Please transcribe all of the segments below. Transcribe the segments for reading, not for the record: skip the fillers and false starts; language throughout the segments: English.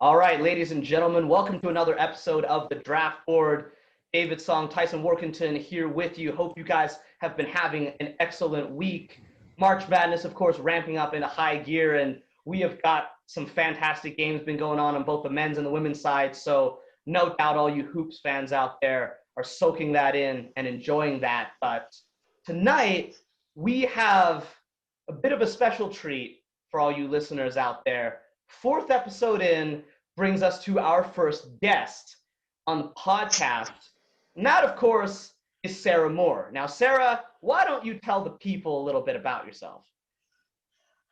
All right, ladies and gentlemen, welcome to another episode of the Draft Board. David Song, Tyson Workington here with you. Hope you guys have been having an excellent week. March Madness, of course, ramping up into high gear, and we have got some fantastic games been going on both the men's and the women's side. So no doubt all you hoops fans out there are soaking that in and enjoying that. But tonight, we have a bit of a special treat for all you listeners out there. Fourth episode in brings us to our first guest on the podcast. And that, of course, is Sarah Moore. Now, Sarah, why don't you tell the people a little bit about yourself?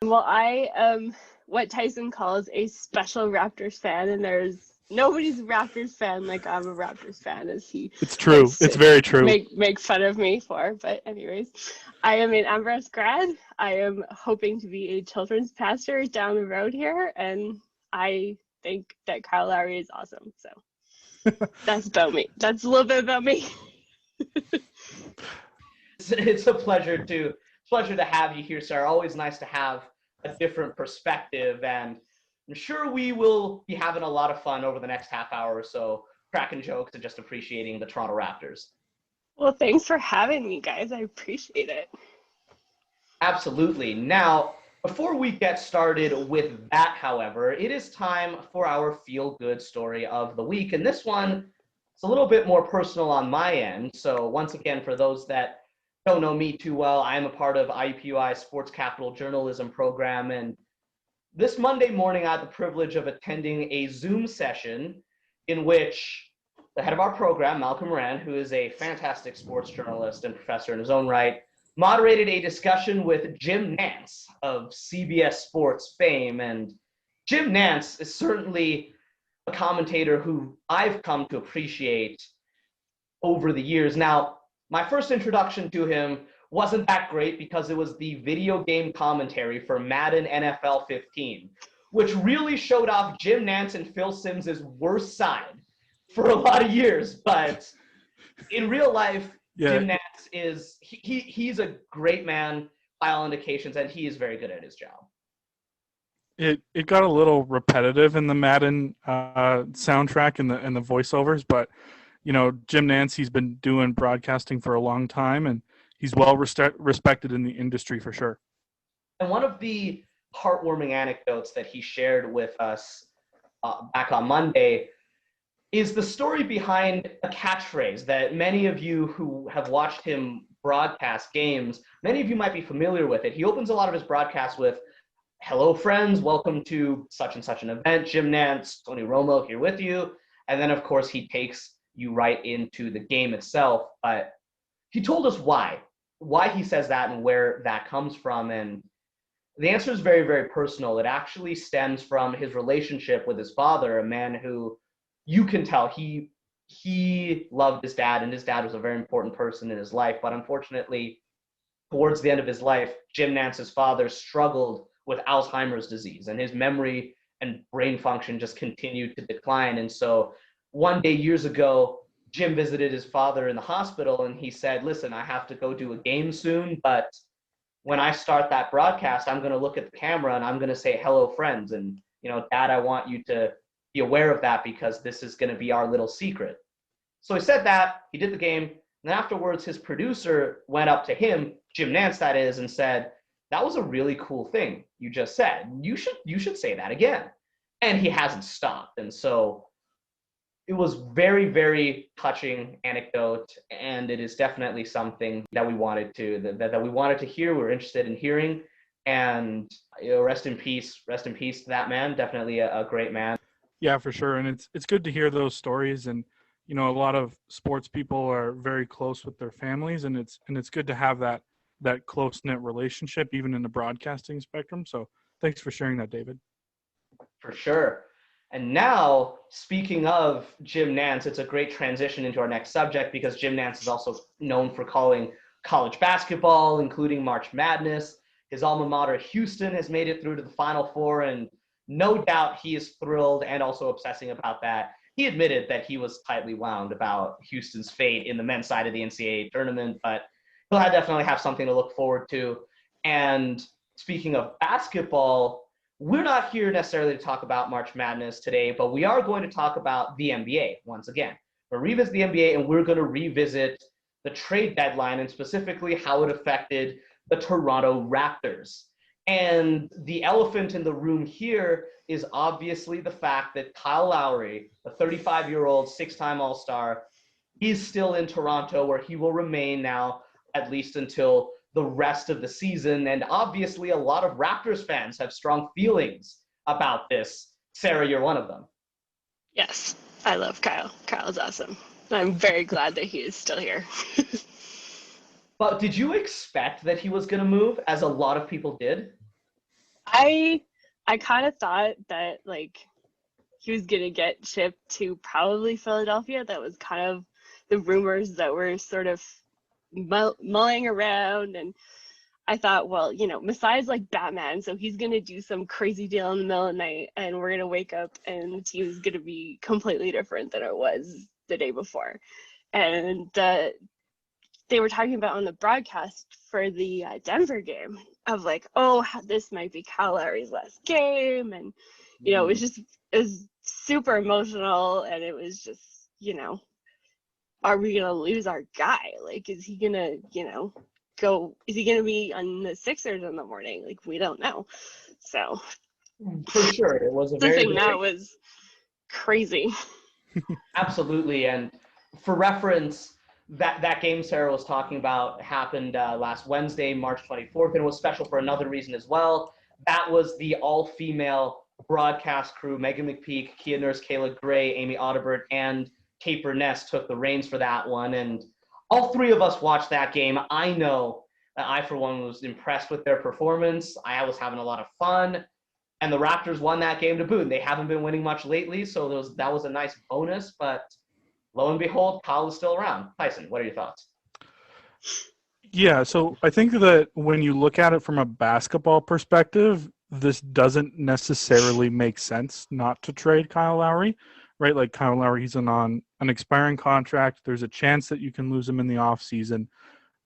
Well, I am what Tyson calls a special Raptors fan, and there's nobody's a Raptors fan like I'm a Raptors fan, as he. It's true. It's very true. Make fun of me for, but anyways, I am an Amherst grad. I am hoping to be a children's pastor down the road here, and I think that Kyle Lowry is awesome. So that's about me. That's a little bit about me. It's a pleasure to have you here, Sarah. Always nice to have a different perspective, and I'm sure we will be having a lot of fun over the next half hour or so, cracking jokes and just appreciating the Toronto Raptors. Well, thanks for having me, guys. I appreciate it. Absolutely. Now, before we get started with that, however, it is time for our feel-good story of the week. And this one is a little bit more personal on my end. So once again, for those that don't know me too well, I am a part of IUPUI's Sports Capital Journalism program. And this Monday morning, I had the privilege of attending a Zoom session in which the head of our program, Malcolm Moran, who is a fantastic sports journalist and professor in his own right, moderated a discussion with Jim Nantz of CBS Sports fame. And Jim Nantz is certainly a commentator who I've come to appreciate over the years. Now, my first introduction to him wasn't that great because it was the video game commentary for Madden NFL 15, which really showed off Jim Nantz and Phil Simms' worst side for a lot of years. But in real life, Jim Nantz is he's a great man by all indications, and he is very good at his job. It got a little repetitive in the Madden soundtrack and the voiceovers, but you know, Jim Nantz, he's been doing broadcasting for a long time, and he's well respected in the industry for sure. And one of the heartwarming anecdotes that he shared with us back on Monday is the story behind a catchphrase that many of you who have watched him broadcast games, many of you might be familiar with it. He opens a lot of his broadcasts with, "Hello, friends. Welcome to such and such an event. Jim Nantz, Tony Romo here with you." And then, of course, he takes you right into the game itself. But he told us why he says that and where that comes from. And the answer is very, very personal. It actually stems from his relationship with his father, a man who you can tell he loved his dad, and his dad was a very important person in his life. But unfortunately, towards the end of his life, Jim Nantz's father struggled with Alzheimer's disease, and his memory and brain function just continued to decline. And so one day years ago, Jim visited his father in the hospital, and he said, "Listen, I have to go do a game soon, but when I start that broadcast, I'm going to look at the camera and I'm going to say, 'Hello, friends.' And, you know, Dad, I want you to be aware of that because this is going to be our little secret." So he said that, he did the game, and then afterwards his producer went up to him, Jim Nantz that is, and said, "That was a really cool thing you just said. You should say that again." And he hasn't stopped. And so it was very, very touching anecdote, and it is definitely something that we wanted to hear. We're interested in hearing, and you know, rest in peace to that man. Definitely a great man. Yeah, for sure. And it's good to hear those stories. And you know, a lot of sports people are very close with their families, and it's good to have that close-knit relationship even in the broadcasting spectrum. So thanks for sharing that, David. For sure. And now, speaking of Jim Nantz, it's a great transition into our next subject because Jim Nantz is also known for calling college basketball, including March Madness. His alma mater, Houston, has made it through to the Final Four, and no doubt he is thrilled and also obsessing about that. He admitted that he was tightly wound about Houston's fate in the men's side of the NCAA tournament, but he'll definitely have something to look forward to. And speaking of basketball, we're not here necessarily to talk about March Madness today, but we are going to talk about the NBA once again. We're going to revisit the NBA, and we're going to revisit the trade deadline and specifically how it affected the Toronto Raptors. And the elephant in the room here is obviously the fact that Kyle Lowry, the 35-year-old six-time All-Star, is still in Toronto, where he will remain now at least until the rest of the season. And obviously, a lot of Raptors fans have strong feelings about this. Sarah, you're one of them. Yes, I love Kyle. Kyle's awesome. I'm very glad that he is still here. But did you expect that he was going to move, as a lot of people did? I kind of thought that, like, he was going to get shipped to probably Philadelphia. That was kind of the rumors that were sort of mulling around. And I thought, well, you know, Masai's like Batman, so he's going to do some crazy deal in the middle of the night, and we're going to wake up and the team is going to be completely different than it was the day before. And they were talking about on the broadcast for the Denver game of like, oh, this might be Kyle Lowry's last game. And, you know, it was super emotional. And it was just, you know, are we going to lose our guy? Like, is he going to, you know, is he going to be on the Sixers in the morning? Like, we don't know. So. For sure. It was that was crazy. Absolutely. And for reference, that game Sarah was talking about happened last Wednesday, March 24th, and it was special for another reason as well. That was the all-female broadcast crew. Megan McPeak, Kia Nurse, Kayla Gray, Amy Audibert, and Kate Burness took the reins for that one. And all three of us watched that game. I know that I, for one, was impressed with their performance. I was having a lot of fun. And the Raptors won that game to boot. They haven't been winning much lately, so that was a nice bonus, but lo and behold, Kyle is still around. Tyson, what are your thoughts? Yeah, so I think that when you look at it from a basketball perspective, this doesn't necessarily make sense not to trade Kyle Lowry, right? Like Kyle Lowry, he's on an expiring contract. There's a chance that you can lose him in the offseason.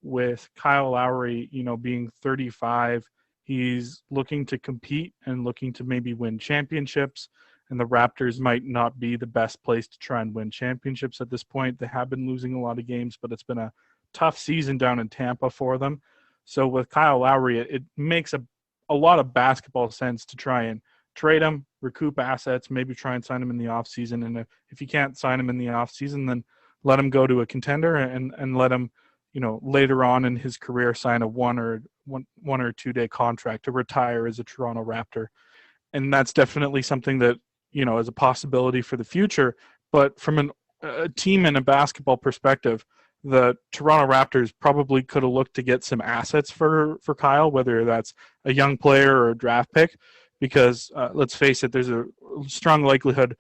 With Kyle Lowry, you know, being 35, he's looking to compete and looking to maybe win championships. And the Raptors might not be the best place to try and win championships at this point. They have been losing a lot of games, but it's been a tough season down in Tampa for them. So with Kyle Lowry, it makes a lot of basketball sense to try and trade him, recoup assets, maybe try and sign him in the offseason. And if you can't sign him in the offseason, then let him go to a contender and let him, you know, later on in his career sign a one or 2 day contract to retire as a Toronto Raptor. And that's definitely something that, you know, as a possibility for the future. But from a team and a basketball perspective, the Toronto Raptors probably could have looked to get some assets for Kyle, whether that's a young player or a draft pick, because let's face it, there's a strong likelihood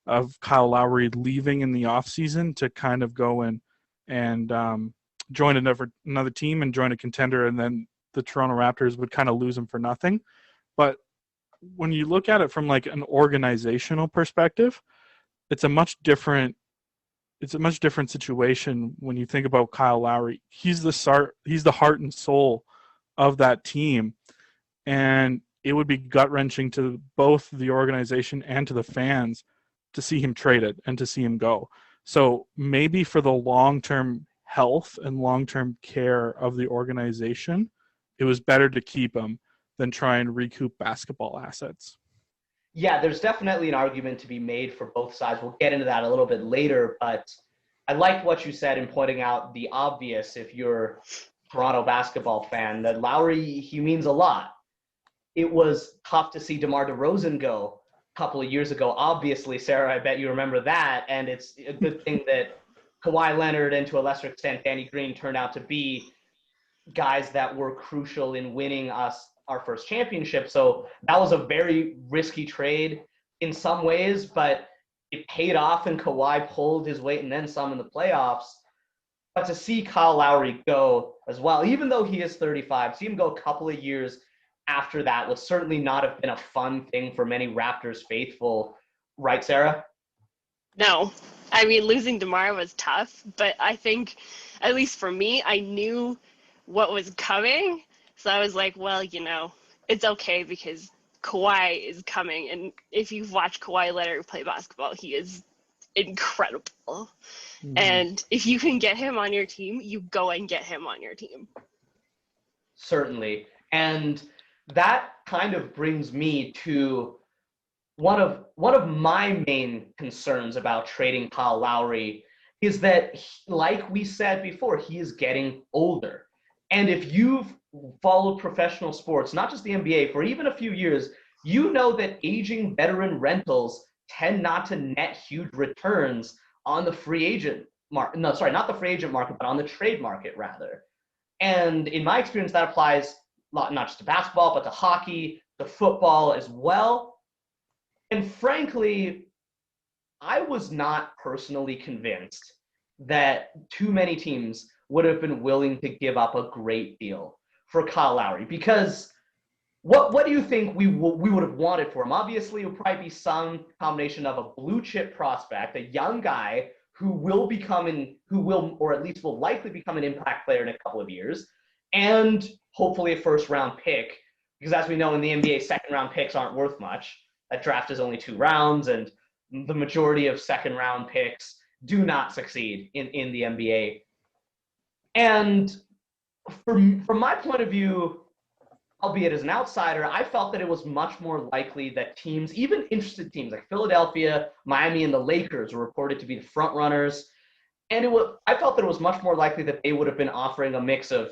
of Kyle Lowry leaving in the offseason to kind of go and join another team and join a contender, and then the Toronto Raptors would kind of lose him for nothing. But when you look at it from like an organizational perspective, it's a much different situation when you think about Kyle Lowry. He's the heart and soul of that team, and it would be gut-wrenching to both the organization and to the fans to see him traded and to see him go. So maybe for the long-term health and long-term care of the organization, it was better to keep him than try and recoup basketball assets. Yeah, there's definitely an argument to be made for both sides. We'll get into that a little bit later, but I liked what you said in pointing out the obvious if you're a Toronto basketball fan, that Lowry, he means a lot. It was tough to see DeMar DeRozan go a couple of years ago. Obviously, Sarah, I bet you remember that, and it's a good thing that Kawhi Leonard and to a lesser extent Danny Green turned out to be guys that were crucial in winning us our first championship. So that was a very risky trade in some ways, but it paid off and Kawhi pulled his weight and then some in the playoffs. But to see Kyle Lowry go as well, even though he is 35, see him go a couple of years after that would certainly not have been a fun thing for many Raptors faithful. Right, Sarah? No. I mean, losing DeMar was tough, but I think, at least for me, I knew what was coming. So I was like, well, you know, it's okay because Kawhi is coming, and if you've watched Kawhi Leonard play basketball, he is incredible. Mhm. And if you can get him on your team, you go and get him on your team. Certainly. And that kind of brings me to one of my main concerns about trading Kyle Lowry is that, like we said before, he is getting older. And if you've followed professional sports, not just the NBA, for even a few years, you know that aging veteran rentals tend not to net huge returns on the free agent market. No, sorry, not the free agent market, but on the trade market, rather. And in my experience, that applies not just to basketball, but to hockey, to football as well. And frankly, I was not personally convinced that too many teams would have been willing to give up a great deal for Kyle Lowry, because what do you think we would have wanted for him? Obviously, it would probably be some combination of a blue chip prospect, a young guy who will or at least will likely become an impact player in a couple of years, and hopefully a first round pick, because as we know in the NBA, second round picks aren't worth much. That draft is only 2 rounds, and the majority of second round picks do not succeed in the NBA. And from my point of view, albeit as an outsider, I felt that it was much more likely that teams, even interested teams like Philadelphia, Miami, and the Lakers, were reported to be the front runners. And I felt that it was much more likely that they would have been offering a mix of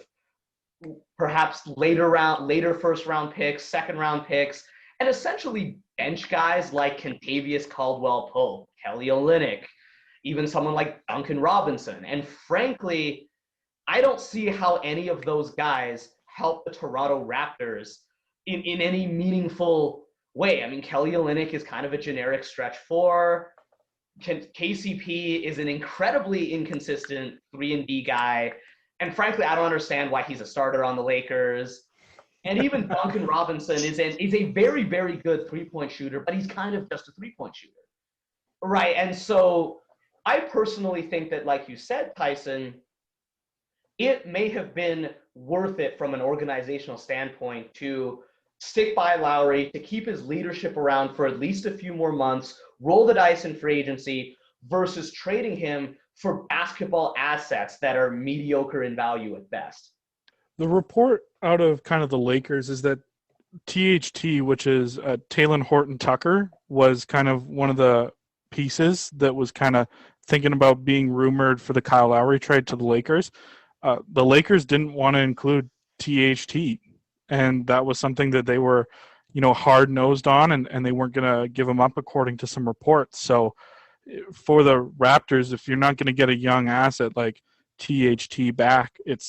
perhaps later first round picks, second round picks, and essentially bench guys like Kentavious Caldwell-Pope, Kelly Olynyk, even someone like Duncan Robinson. And frankly, I don't see how any of those guys help the Toronto Raptors in any meaningful way. I mean, Kelly Olynyk is kind of a generic stretch 4. KCP is an incredibly inconsistent 3-and-D guy. And frankly, I don't understand why he's a starter on the Lakers. And even Duncan Robinson is a very, very good three-point shooter, but he's kind of just a three-point shooter. Right. And so I personally think that, like you said, Tyson, it may have been worth it from an organizational standpoint to stick by Lowry, to keep his leadership around for at least a few more months, roll the dice in free agency, versus trading him for basketball assets that are mediocre in value at best. The report out of kind of the Lakers is that THT, which is Talen Horton-Tucker, was kind of one of the pieces that was kind of thinking about being rumored for the Kyle Lowry trade to the Lakers. The Lakers didn't want to include THT, and that was something that they were, hard-nosed on, and they weren't going to give him up according to some reports. So for the Raptors, if you're not going to get a young asset like THT back, it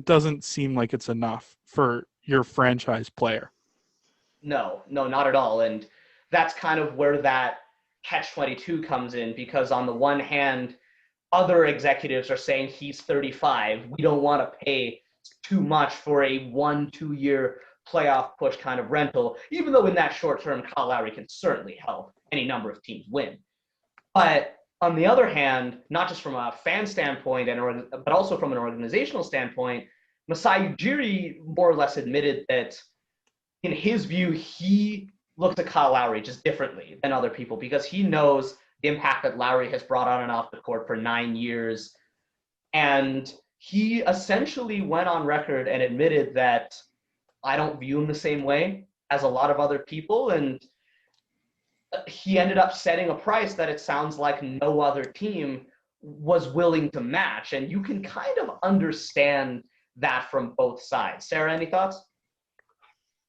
doesn't seem like it's enough for your franchise player. No, not at all. And that's kind of where that catch-22 comes in, because on the one hand, other executives are saying he's 35. We don't want to pay too much for a 1-2 year playoff push kind of rental, even though in that short term, Kyle Lowry can certainly help any number of teams win. But on the other hand, not just from a fan standpoint, but also from an organizational standpoint, Masai Ujiri more or less admitted that in his view, he looks at Kyle Lowry just differently than other people, because he knows the impact that Lowry has brought on and off the court for 9 years. And he essentially went on record and admitted that I don't view him the same way as a lot of other people. And he ended up setting a price that it sounds like no other team was willing to match. And you can kind of understand that from both sides. Sarah, any thoughts?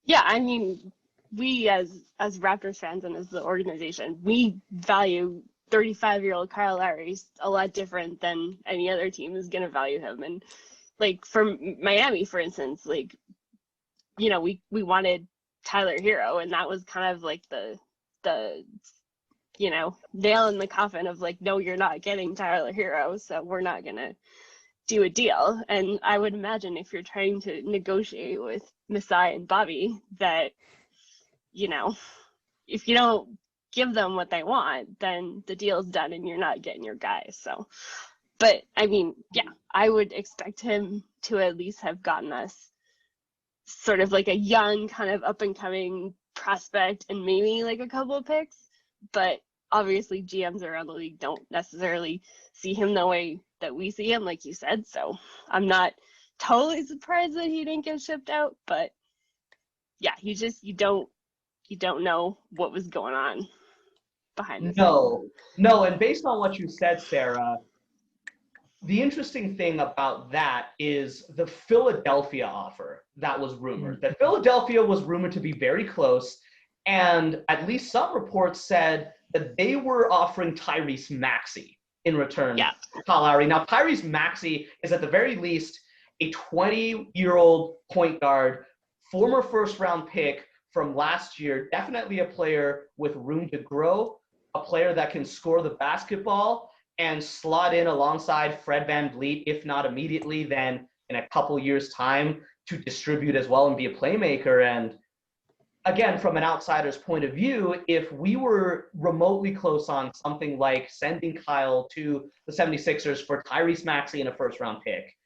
Yeah, I mean, we as Raptors fans and as the organization, we value 35-year-old Kyle Lowry a lot different than any other team is going to value him. And like for Miami, for instance, like, we wanted Tyler Hero, and that was kind of like the nail in the coffin of like, no, you're not getting Tyler Hero, so we're not going to do a deal. And I would imagine if you're trying to negotiate with Masai and Bobby that, if you don't give them what they want, then the deal's done and you're not getting your guy. So, but I mean, yeah, I would expect him to at least have gotten us sort of like a young kind of up and coming prospect and maybe like a couple of picks, but obviously GMs around the league don't necessarily see him the way that we see him, like you said. So I'm not totally surprised that he didn't get shipped out, but yeah, you don't know what was going on behind the scenes. No, and based on what you said, Sarah, the interesting thing about that is the Philadelphia offer that was rumored. That Philadelphia was rumored to be very close, and at least some reports said that they were offering Tyrese Maxey in return for Kyle Lowry. Now, Tyrese Maxey is at the very least a 20-year-old point guard, former first-round pick from last year, definitely a player with room to grow, a player that can score the basketball and slot in alongside Fred VanVleet, if not immediately, then in a couple years' time to distribute as well and be a playmaker. And again, from an outsider's point of view, if we were remotely close on something like sending Kyle to the 76ers for Tyrese Maxey and a first-round pick,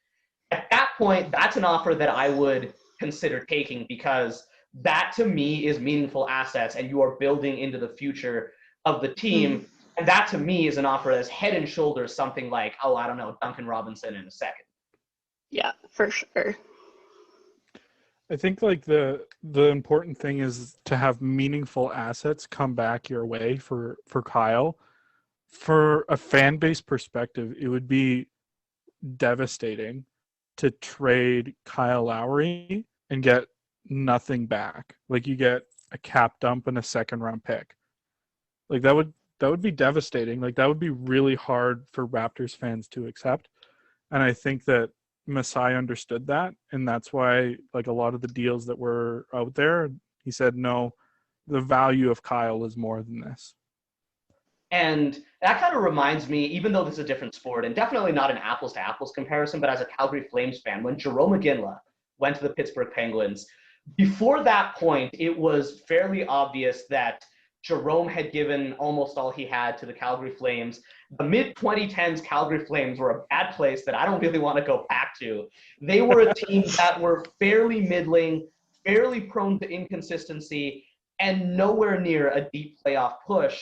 at that point, that's an offer that I would consider taking, because that to me is meaningful assets and you are building into the future of the team. And that to me is an offer that's head and shoulders something like, oh, I don't know, Duncan Robinson in a second. Yeah, for sure. I think like the important thing is to have meaningful assets come back your way for Kyle. For a fan base perspective, it would be devastating to trade Kyle Lowry and get nothing back. Like you get a cap dump and a second round pick. Like that would be devastating. Like that would be really hard for Raptors fans to accept. And I think that Masai understood that, and that's why like a lot of the deals that were out there, he said, no, the value of Kyle is more than this. And that kind of reminds me, even though this is a different sport and definitely not an apples to apples comparison, but as a Calgary Flames fan, when Jarome Iginla went to the Pittsburgh Penguins, before that point, it was fairly obvious that Jarome had given almost all he had to the Calgary Flames. The mid-2010s Calgary Flames were a bad place that I don't really want to go back to. They were a team that were fairly middling, fairly prone to inconsistency, and nowhere near a deep playoff push.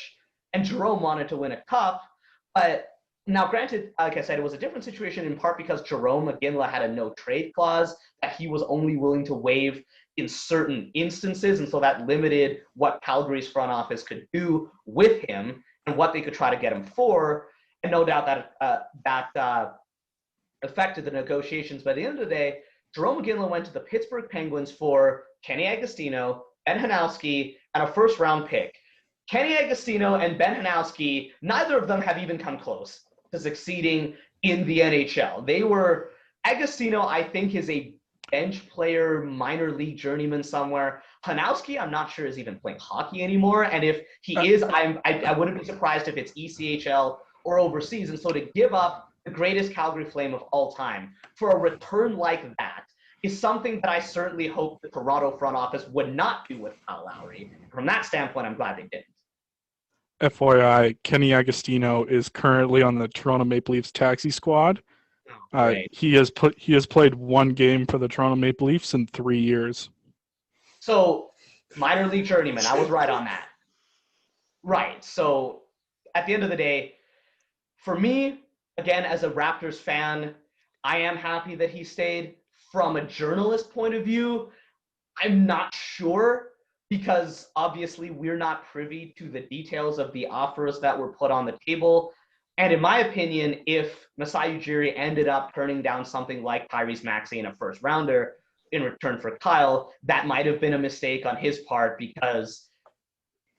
And Jarome wanted to win a cup. But now, granted, like I said, it was a different situation in part because Jarome Iginla had a no-trade clause that he was only willing to waive in certain instances, and so that limited what Calgary's front office could do with him and what they could try to get him for. And no doubt that affected the negotiations. By the end of the day, Jarome Iginla went to the Pittsburgh Penguins for Kenny Agostino, Ben Hanowski, and a first-round pick. Kenny Agostino and Ben Hanowski, neither of them have even come close to succeeding in the NHL. Agostino, I think, is a bench player, minor league journeyman somewhere. Hanowski, I'm not sure is even playing hockey anymore. And if he is, I wouldn't be surprised if it's ECHL or overseas. And so to give up the greatest Calgary Flame of all time for a return like that is something that I certainly hope the Toronto front office would not do with Kyle Lowry. From that standpoint, I'm glad they didn't. FYI, Kenny Agostino is currently on the Toronto Maple Leafs taxi squad. He has played one game for the Toronto Maple Leafs in 3 years. So, minor league journeyman, I was right on that. Right. So, at the end of the day, for me, again, as a Raptors fan, I am happy that he stayed. From a journalist point of view, I'm not sure, because obviously we're not privy to the details of the offers that were put on the table. And in my opinion, if Masai Ujiri ended up turning down something like Tyrese Maxey in a first rounder in return for Kyle, that might have been a mistake on his part, because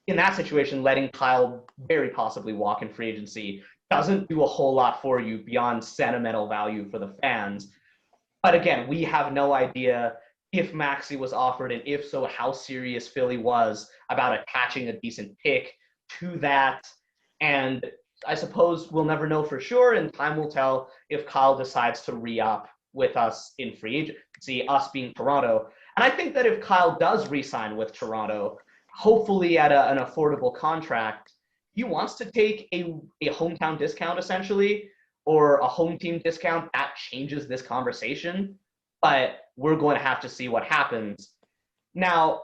in that situation, letting Kyle very possibly walk in free agency doesn't do a whole lot for you beyond sentimental value for the fans. But again, we have no idea if Maxey was offered, and if so, how serious Philly was about attaching a decent pick to that. And I suppose we'll never know for sure, and time will tell if Kyle decides to re-up with us in free agency, us being Toronto. And I think that if Kyle does re-sign with Toronto, hopefully at an affordable contract, he wants to take a hometown discount, essentially, or a home team discount. That changes this conversation. But we're going to have to see what happens. Now,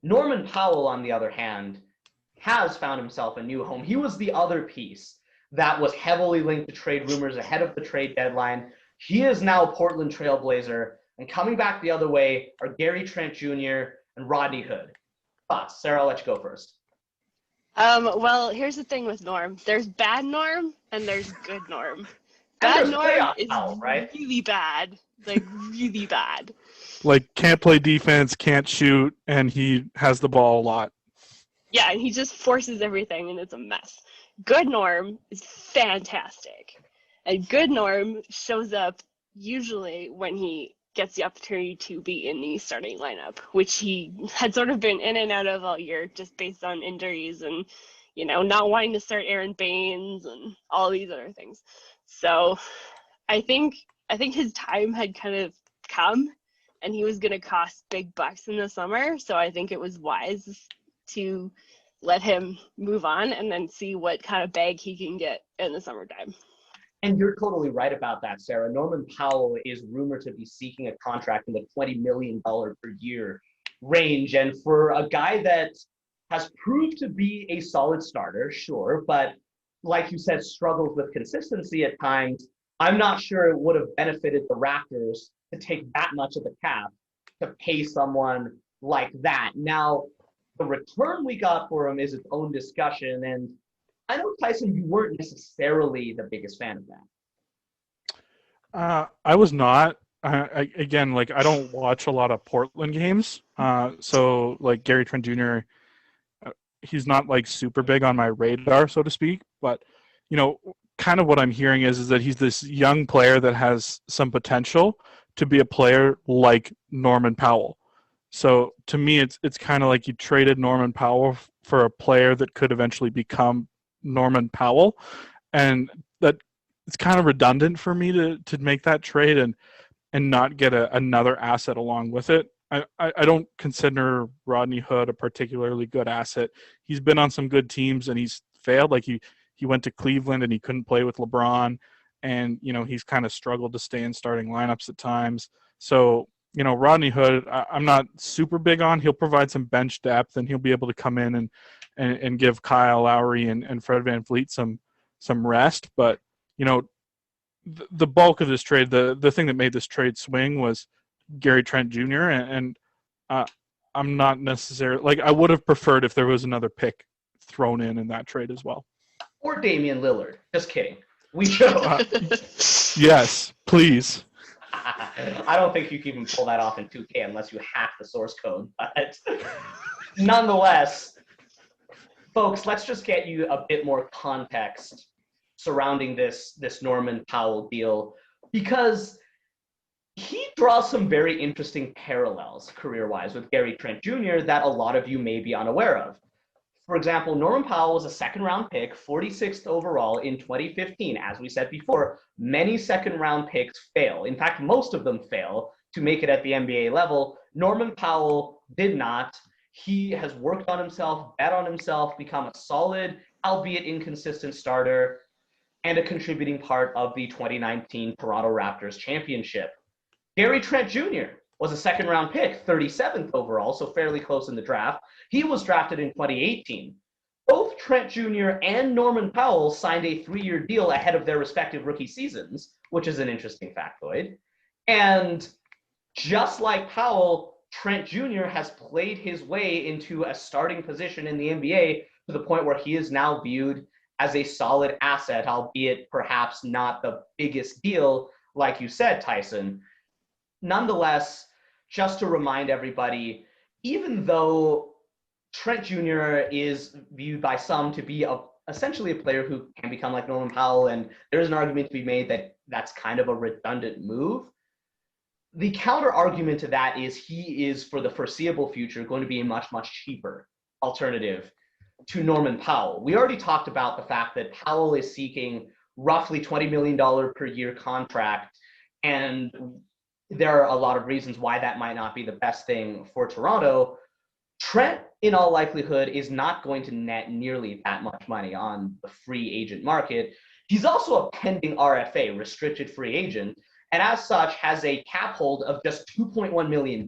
Norman Powell, on the other hand, has found himself a new home. He was the other piece that was heavily linked to trade rumors ahead of the trade deadline. He is now a Portland Trailblazer, and coming back the other way are Gary Trent Jr. and Rodney Hood. Thoughts? Sarah, I'll let you go first. Well, here's the thing with Norm. There's bad Norm and there's good Norm. Bad Norm is right? really bad. Like, really bad. Like, can't play defense, can't shoot, and he has the ball a lot. Yeah, and he just forces everything, and it's a mess. Good Norm is fantastic. And good Norm shows up usually when he gets the opportunity to be in the starting lineup, which he had sort of been in and out of all year just based on injuries and, you know, not wanting to start Aaron Baines and all these other things. So I think his time had kind of come, and he was going to cost big bucks in the summer. So I think it was wise to let him move on and then see what kind of bag he can get in the summertime. And you're totally right about that, Sarah. Norman Powell is rumored to be seeking a contract in the $20 million per year range. And for a guy that has proved to be a solid starter, sure, but like you said, struggles with consistency at times, I'm not sure it would have benefited the Raptors to take that much of the cap to pay someone like that. Now, the return we got for him is its own discussion. And I know, Tyson, you weren't necessarily the biggest fan of that. I was not. Again, like, I don't watch a lot of Portland games. So, like, Gary Trent Jr., he's not, like, super big on my radar, so to speak. But, you know, kind of what I'm hearing is that he's this young player that has some potential to be a player like Norman Powell. So, to me, it's kind of like you traded Norman Powell for a player that could eventually become Norman Powell, and that it's kind of redundant for me to make that trade and not get another asset along with it. I don't consider Rodney Hood a particularly good asset. He's been on some good teams and he's failed. Like he went to Cleveland and he couldn't play with LeBron, and you know he's kind of struggled to stay in starting lineups at times. So you know Rodney Hood, I'm not super big on. He'll provide some bench depth and he'll be able to come in and give Kyle Lowry and Fred VanVleet some rest. But, you know, the bulk of this trade, the thing that made this trade swing was Gary Trent Jr. And I'm not necessarily – like, I would have preferred if there was another pick thrown in that trade as well. Or Damian Lillard. Just kidding. We joke. Yes, please. I don't think you can even pull that off in 2K unless you hack the source code. But nonetheless, folks, let's just get you a bit more context surrounding this Norman Powell deal, because he draws some very interesting parallels career-wise with Gary Trent Jr. that a lot of you may be unaware of. For example, Norman Powell was a second-round pick, 46th overall in 2015. As we said before, many second-round picks fail. In fact, most of them fail to make it at the NBA level. Norman Powell did not. He has worked on himself, bet on himself, become a solid, albeit inconsistent starter, and a contributing part of the 2019 Toronto Raptors championship. Gary Trent Jr. was a second-round pick, 37th overall, so fairly close in the draft. He was drafted in 2018. Both Trent Jr. and Norman Powell signed a 3-year deal ahead of their respective rookie seasons, which is an interesting factoid. And just like Powell, Trent Jr. has played his way into a starting position in the NBA to the point where he is now viewed as a solid asset, albeit perhaps not the biggest deal, like you said, Tyson. Nonetheless, just to remind everybody, even though Trent Jr. is viewed by some to be essentially a player who can become like Norman Powell, and there's an argument to be made that that's kind of a redundant move, the counter argument to that is he is, for the foreseeable future, going to be a much, much cheaper alternative to Norman Powell. We already talked about the fact that Powell is seeking roughly $20 million per year contract, and there are a lot of reasons why that might not be the best thing for Toronto. Trent, in all likelihood, is not going to net nearly that much money on the free agent market. He's also a pending RFA, restricted free agent, and as such has a cap hold of just $2.1 million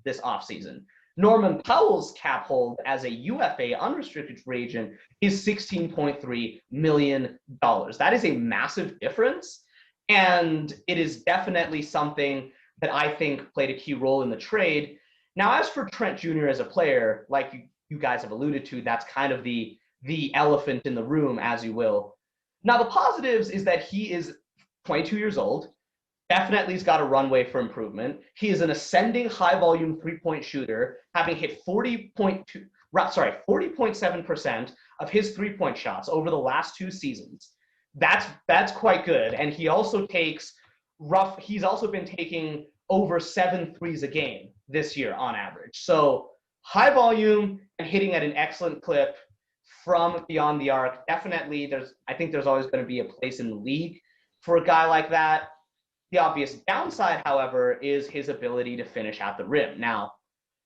this offseason. Norman Powell's cap hold as a UFA unrestricted free agent is $16.3 million. That is a massive difference, and it is definitely something that I think played a key role in the trade. Now, as for Trent Jr. as a player, like you guys have alluded to, that's kind of the elephant in the room, as you will. Now, the positives is that he is 22 years old. Definitely has got a runway for improvement. He is an ascending high-volume three-point shooter, having hit 40.7% of his three-point shots over the last 2 seasons. That's quite good. And he also he's also been taking over 7 threes a game this year on average. So high volume and hitting at an excellent clip from beyond the arc. Definitely, I think there's always going to be a place in the league for a guy like that. The obvious downside, however, is his ability to finish at the rim. Now,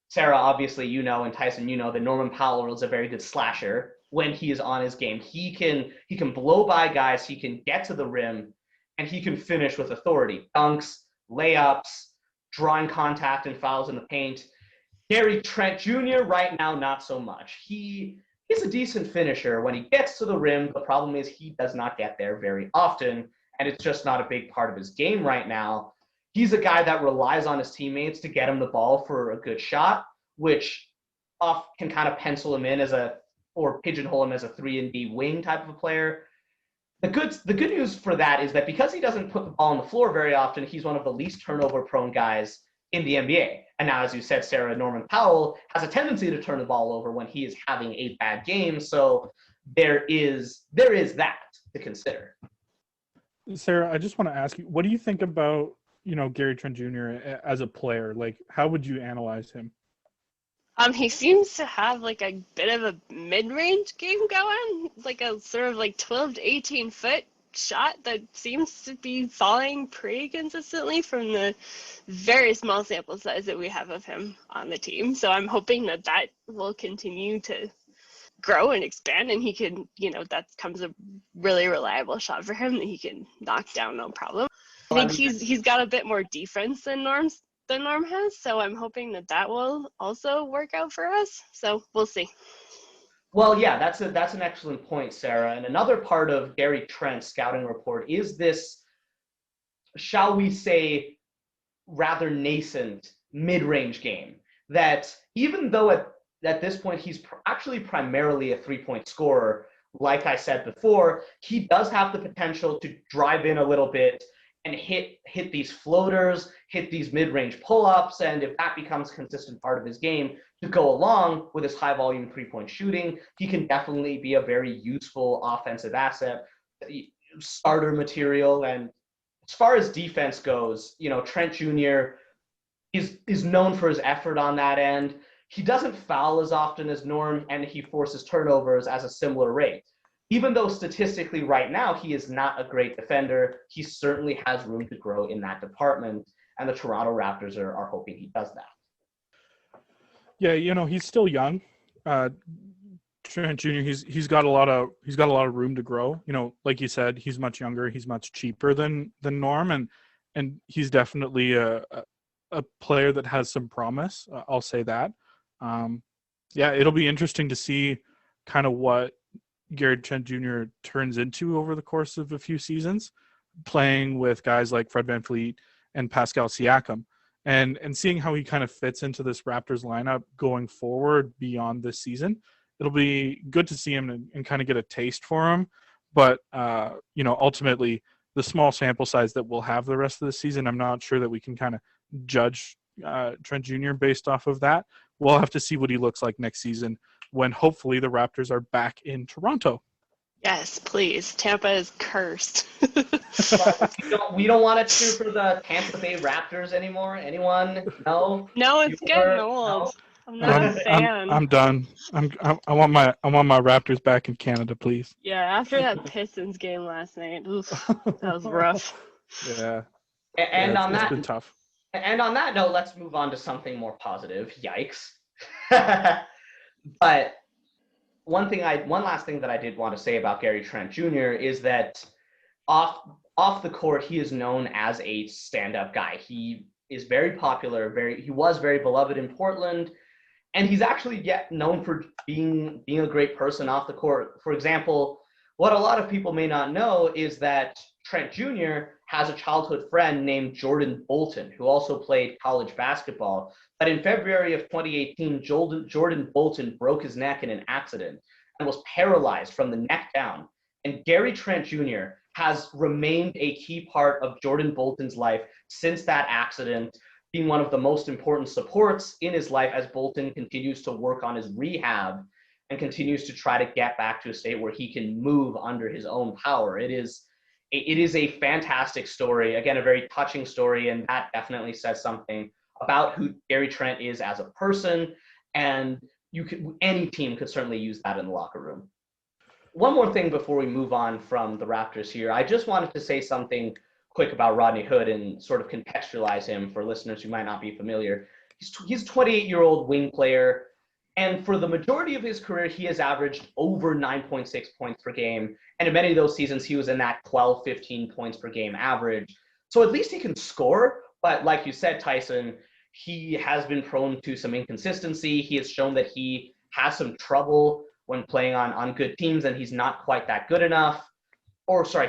Sarah, obviously, and Tyson, that Norman Powell is a very good slasher when he is on his game. He can blow by guys, he can get to the rim, and he can finish with authority. Dunks, layups, drawing contact and fouls in the paint. Gary Trent Jr. right now, not so much. He's a decent finisher when he gets to the rim. The problem is he does not get there very often, and it's just not a big part of his game right now. He's a guy that relies on his teammates to get him the ball for a good shot, which can kind of pencil him in or pigeonhole him as a 3-and-D wing type of a player. The good news for that is that because he doesn't put the ball on the floor very often, he's one of the least turnover-prone guys in the NBA. And now, as you said, Sarah, Norman Powell has a tendency to turn the ball over when he is having a bad game. So there is that to consider. Sarah, I just want to ask you, what do you think about, Gary Trent Jr. as a player? Like, how would you analyze him? He seems to have like a bit of a mid-range game going, like a sort of like 12 to 18 foot shot that seems to be falling pretty consistently from the very small sample size that we have of him on the team. So I'm hoping that will continue to grow and expand, and he can, that comes a really reliable shot for him that he can knock down no problem. I think he's got a bit more defense than Norm has, so I'm hoping that will also work out for us. So we'll see. Well, yeah, that's an excellent point, Sarah. And another part of Gary Trent's scouting report is this, shall we say, rather nascent mid-range game. That even though at this point he's actually primarily a three-point scorer, like I said before, he does have the potential to drive in a little bit and hit these floaters, hit these mid-range pull-ups, and if that becomes a consistent part of his game to go along with his high-volume three-point shooting, he can definitely be a very useful offensive asset, starter material. And as far as defense goes, Trent Jr. is known for his effort on that end. He doesn't foul as often as Norm, and he forces turnovers at a similar rate. Even though statistically right now he is not a great defender, he certainly has room to grow in that department, and the Toronto Raptors are hoping he does that. Yeah, he's still young. Trent Jr. He's got a lot of room to grow. Like you said, he's much younger. He's much cheaper than Norm, and he's definitely a player that has some promise. I'll say that. It'll be interesting to see kind of what Gary Trent Jr. turns into over the course of a few seasons, playing with guys like Fred VanVleet and Pascal Siakam, and seeing how he kind of fits into this Raptors lineup going forward beyond this season. It'll be good to see him and kind of get a taste for him. But, ultimately, the small sample size that we'll have the rest of the season, I'm not sure that we can kind of judge Trent Jr. based off of that. We'll have to see what he looks like next season when hopefully the Raptors are back in Toronto. Yes, please. Tampa is cursed. we don't want to cheer for the Tampa Bay Raptors anymore. Anyone? No. No, it's getting old. No? I'm not a fan. I'm done. I want my Raptors back in Canada, please. Yeah, after that Pistons game last night, oof, that was rough. Yeah. And on that, it's been tough. And on that note, let's move on to something more positive. Yikes. But one last thing that I did want to say about Gary Trent Jr. is that off the court, he is known as a stand-up guy. He is very popular, he was very beloved in Portland, and he's actually known for being a great person off the court. For example, what a lot of people may not know is that Trent Jr. has a childhood friend named Jordan Bolton, who also played college basketball. But in February of 2018, Jordan Bolton broke his neck in an accident and was paralyzed from the neck down. And Gary Trent Jr. has remained a key part of Jordan Bolton's life since that accident, being one of the most important supports in his life as Bolton continues to work on his rehab and continues to try to get back to a state where he can move under his own power. It is a fantastic story, again, a very touching story, and that definitely says something about who Gary Trent is as a person, and any team could certainly use that in the locker room. One more thing before we move on from the Raptors here. I just wanted to say something quick about Rodney Hood and sort of contextualize him for listeners who might not be familiar. He's a 28-year-old wing player, and for the majority of his career, he has averaged over 9.6 points per game. And in many of those seasons, he was in that 12, 15 points per game average. So at least he can score. But like you said, Tyson, he has been prone to some inconsistency. He has shown that he has some trouble when playing on good teams, and he's not quite that good enough.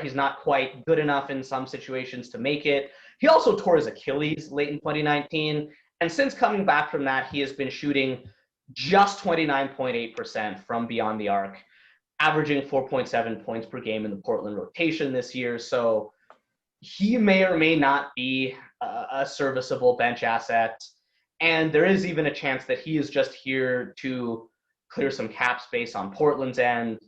He's not quite good enough in some situations to make it. He also tore his Achilles late in 2019. And since coming back from that, he has been shooting just 29.8% from beyond the arc, averaging 4.7 points per game in the Portland rotation this year. So he may or may not be a serviceable bench asset. And there is even a chance that he is just here to clear some cap space on Portland's end,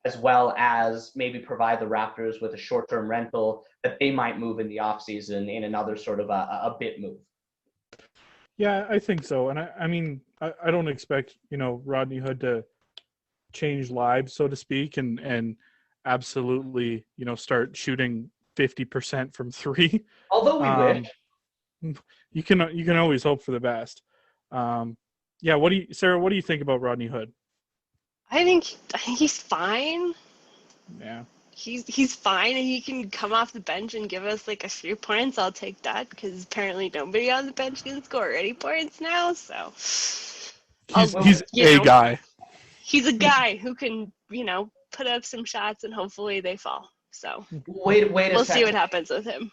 as well as maybe provide the Raptors with a short-term rental that they might move in the offseason in another sort of a bit move. Yeah, I think so. And I mean, I don't expect, Rodney Hood to change lives, so to speak, and absolutely, start shooting 50% from three. Although we wish. You can always hope for the best. Yeah, Sarah, what do you think about Rodney Hood? I think he's fine. Yeah. He's fine, and he can come off the bench and give us like a few points. I'll take that, because apparently nobody on the bench can score any points now. So he's a guy. He's a guy who can, put up some shots and hopefully they fall. So we'll see what happens with him.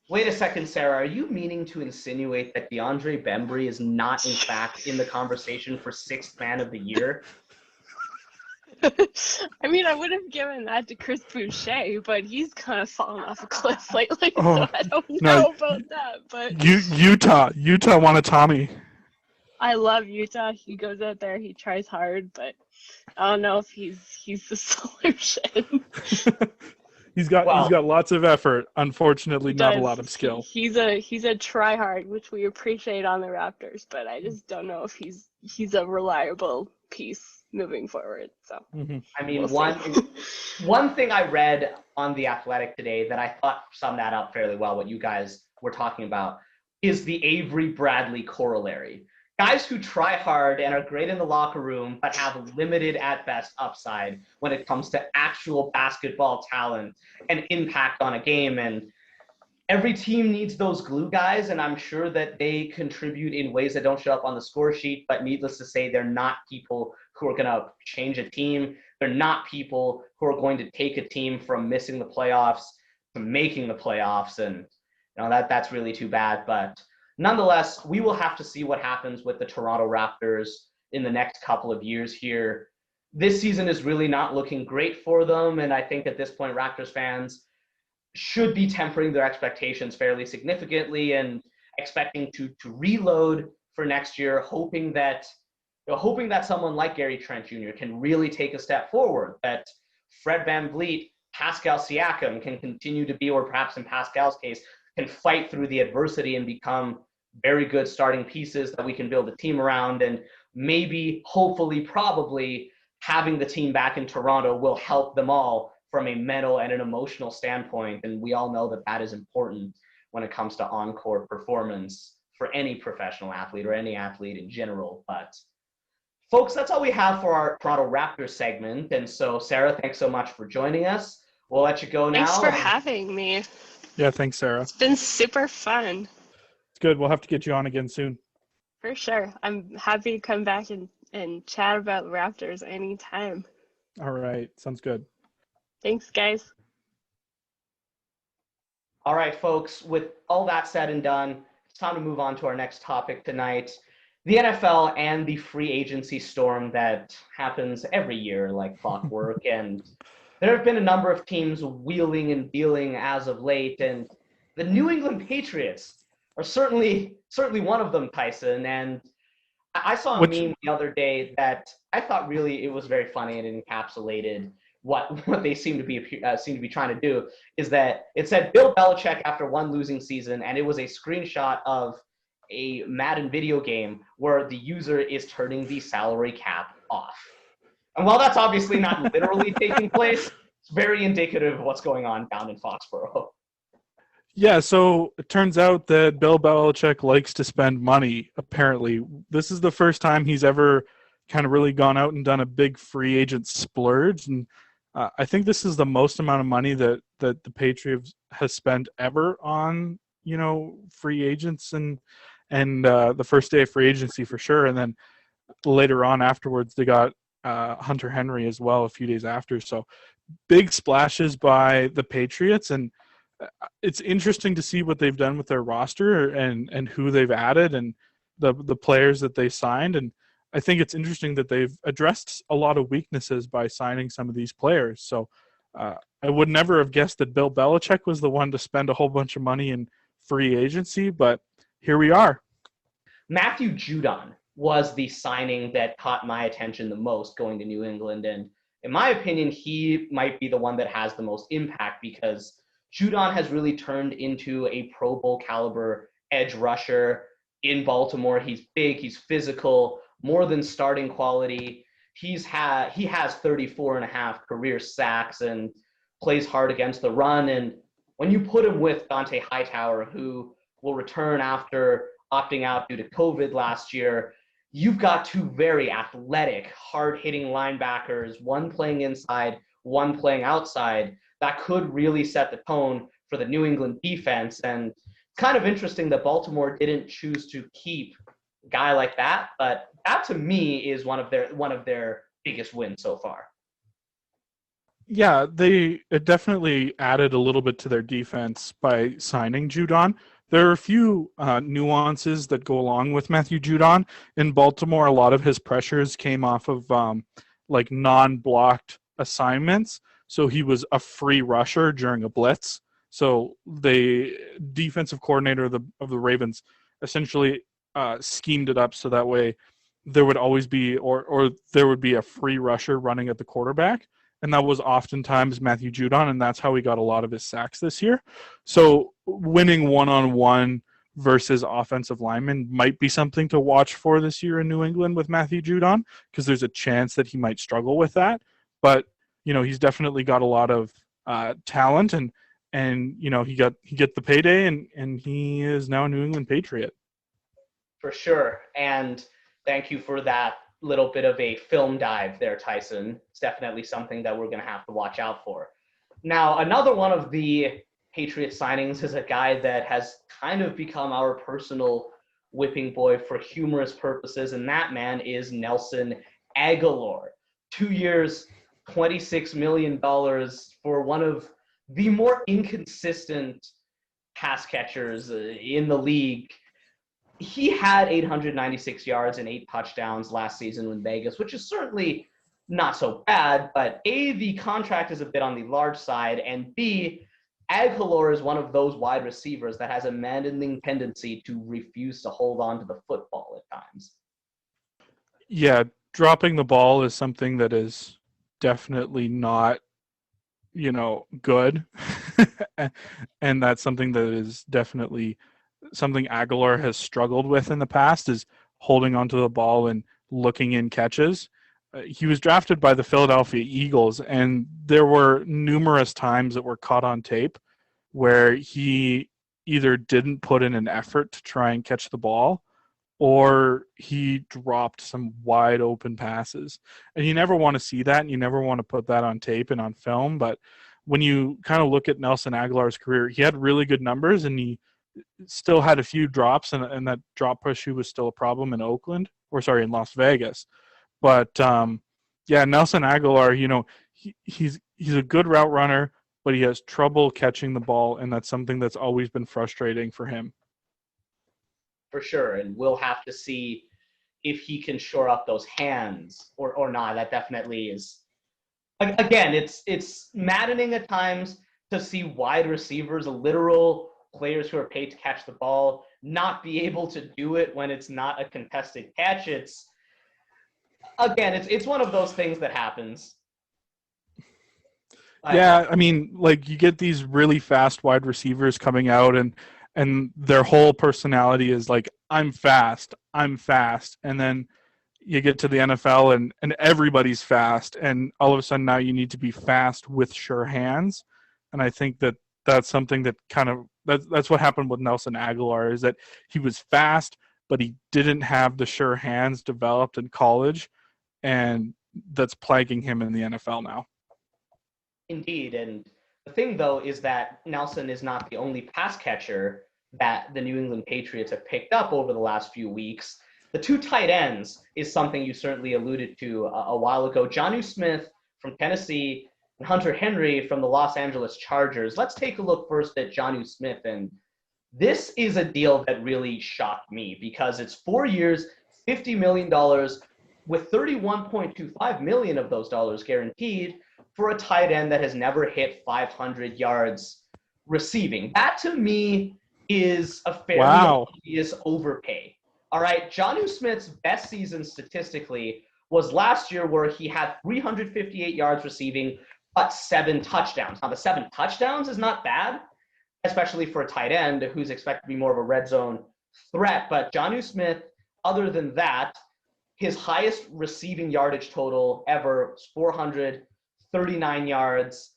Wait a second, Sarah. Are you meaning to insinuate that DeAndre Bembry is not, in fact, in the conversation for Sixth Man of the Year? I mean, I would have given that to Chris Boucher, but he's kind of fallen off a cliff lately, so I don't know about that. But Utah wanted Tommy. I love Utah. He goes out there, he tries hard, but I don't know if he's the solution. He's got lots of effort. Unfortunately, not a lot of skill. He's a try hard, which we appreciate on the Raptors, but I just don't know if he's a reliable piece moving forward. So I mean, one thing I read on The Athletic today that I thought summed that up fairly well, what you guys were talking about, is the Avery Bradley corollary. Guys who try hard and are great in the locker room but have limited at best upside when it comes to actual basketball talent and impact on a game. And every team needs those glue guys, and I'm sure that they contribute in ways that don't show up on the score sheet, but needless to say, they're not people who are going to change a team. They're not people who are going to take a team from missing the playoffs to making the playoffs, and that's really too bad. But nonetheless, we will have to see what happens with the Toronto Raptors in the next couple of years here. This season is really not looking great for them, and I think at this point, Raptors fans should be tempering their expectations fairly significantly and expecting to reload for next year, hoping that someone like Gary Trent Jr. can really take a step forward, that Fred VanVleet, Pascal Siakam can continue to be, or perhaps in Pascal's case, can fight through the adversity and become very good starting pieces that we can build a team around. And maybe, hopefully, probably having the team back in Toronto will help them all from a mental and an emotional standpoint. And we all know that that is important when it comes to on-court performance for any professional athlete or any athlete in general. But folks, that's all we have for our Toronto Raptors segment. And so, Sarah, thanks so much for joining us. We'll let you go now. Thanks for having me. Yeah, thanks, Sarah. It's been super fun. It's good. We'll have to get you on again soon. For sure. I'm happy to come back and chat about Raptors anytime. All right. Sounds good. Thanks, guys. All right, folks, with all that said and done, it's time to move on to our next topic tonight. The NFL and the free agency storm that happens every year like clockwork. And there have been a number of teams wheeling and dealing as of late. And the New England Patriots are certainly one of them, Tyson. And I saw a meme the other day that I thought really it was very funny and it encapsulated what they seem to be trying to do. Is that it said Bill Belichick after one losing season, and it was a screenshot of a Madden video game where the user is turning the salary cap off. And while that's obviously not literally taking place, it's very indicative of what's going on down in Foxborough. Yeah, so it turns out that Bill Belichick likes to spend money, apparently. This is the first time he's ever kind of really gone out and done a big free agent splurge. And I think this is the most amount of money that the Patriots has spent ever on, free agents and the first day of free agency for sure. And then later on afterwards, they got Hunter Henry as well a few days after. So big splashes by the Patriots, and it's interesting to see what they've done with their roster and who they've added and the players that they signed. And I think it's interesting that they've addressed a lot of weaknesses by signing some of these players. So I would never have guessed that Bill Belichick was the one to spend a whole bunch of money in free agency, but here we are. Matthew Judon was the signing that caught my attention the most going to New England. And in my opinion, he might be the one that has the most impact because Judon has really turned into a Pro Bowl caliber edge rusher in Baltimore. He's big, he's physical, more than starting quality. He has 34 and a half career sacks and plays hard against the run. And when you put him with Dante Hightower, who will return after opting out due to COVID last year, you've got two very athletic, hard-hitting linebackers, one playing inside, one playing outside, that could really set the tone for the New England defense. And it's kind of interesting that Baltimore didn't choose to keep a guy like that, but that to me is one of their biggest wins so far. Yeah, it definitely added a little bit to their defense by signing Judon. There are a few nuances that go along with Matthew Judon. In Baltimore, a lot of his pressures came off of non-blocked assignments. So he was a free rusher during a blitz. So the defensive coordinator of the Ravens essentially schemed it up so that way there would always be or there would be a free rusher running at the quarterback. And that was oftentimes Matthew Judon, and that's how he got a lot of his sacks this year. So winning one-on-one versus offensive linemen might be something to watch for this year in New England with Matthew Judon, because there's a chance that he might struggle with that. But he's definitely got a lot of talent, and he get the payday, and he is now a New England Patriot. For sure, and thank you for that little bit of a film dive there, Tyson. It's definitely something that we're going to have to watch out for. Now, another one of the Patriot signings is a guy that has kind of become our personal whipping boy for humorous purposes, and that man is Nelson Agholor. 2 years, $26 million for one of the more inconsistent pass catchers in the league. He had 896 yards and 8 touchdowns last season in Vegas, which is certainly not so bad, but A, the contract is a bit on the large side, and B, Agholor is one of those wide receivers that has a maddening tendency to refuse to hold on to the football at times. Yeah, dropping the ball is something that is definitely not, good. And that's something that is definitely something Agholor has struggled with in the past, is holding onto the ball and looking in catches. He was drafted by the Philadelphia Eagles, and there were numerous times that were caught on tape where he either didn't put in an effort to try and catch the ball, or he dropped some wide open passes. And you never want to see that, and you never want to put that on tape and on film. But when you kind of look at Nelson Aguilar's career, he had really good numbers, and he still had a few drops, and that drop issue was still a problem in in Las Vegas. But yeah, Nelson Aguilar, he's a good route runner, but he has trouble catching the ball, and that's something that's always been frustrating for him. For sure, and we'll have to see if he can shore up those hands or not. That definitely is. Again, it's maddening at times to see wide receivers, literal players who are paid to catch the ball, not be able to do it when it's not a contested catch. It's one of those things that happens. Yeah, I mean, like, you get these really fast wide receivers coming out, and their whole personality is like, I'm fast, and then you get to the NFL and everybody's fast, and all of a sudden now you need to be fast with sure hands. And I think that's something that that's what happened with Nelson Aguilar, is that he was fast, but he didn't have the sure hands developed in college, and that's plaguing him in the NFL now. Indeed, and the thing, though, is that Nelson is not the only pass catcher that the New England Patriots have picked up over the last few weeks. The two tight ends is something you certainly alluded to a while ago. Jonnu Smith from Tennessee and Hunter Henry from the Los Angeles Chargers. Let's take a look first at Jonnu Smith. And this is a deal that really shocked me because it's 4 years, $50 million, with $31.25 million of those dollars guaranteed for a tight end that has never hit 500 yards receiving. That, to me, is a fairly obvious overpay. All right, Jonnu Smith's best season statistically was last year, where he had 358 yards receiving, but 7 touchdowns. Now, the 7 touchdowns is not bad, especially for a tight end who's expected to be more of a red zone threat. But Jonnu Smith, other than that, his highest receiving yardage total ever was 439 yards.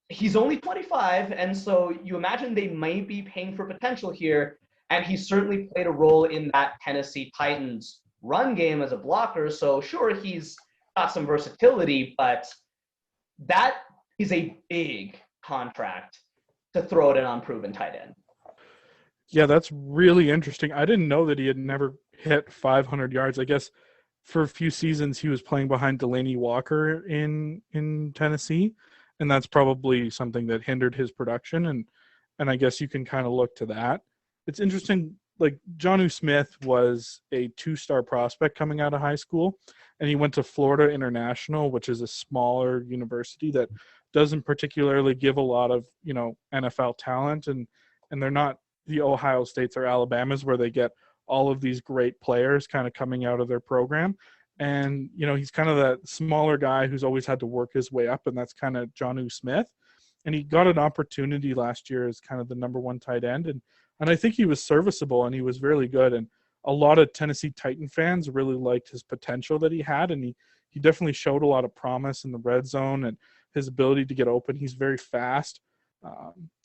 He's only 25, and so you imagine they may be paying for potential here. And he certainly played a role in that Tennessee Titans run game as a blocker. So sure, he's got some versatility, but that is a big contract to throw at an unproven tight end. Yeah, that's really interesting. I didn't know that he had never hit 500 yards. I guess for a few seasons he was playing behind Delanie Walker in Tennessee, and that's probably something that hindered his production. And I guess you can kind of look to that. It's interesting, like, Jonnu Smith was a 2-star prospect coming out of high school, and he went to Florida International, which is a smaller university that doesn't particularly give a lot of, NFL talent, and they're not the Ohio States or Alabamas where they get all of these great players kind of coming out of their program. And, he's kind of that smaller guy who's always had to work his way up, and that's kind of Jonnu Smith. And he got an opportunity last year as kind of the number 1 tight end, and I think he was serviceable, and he was really good. And a lot of Tennessee Titan fans really liked his potential that he had, and he definitely showed a lot of promise in the red zone and his ability to get open. He's very fast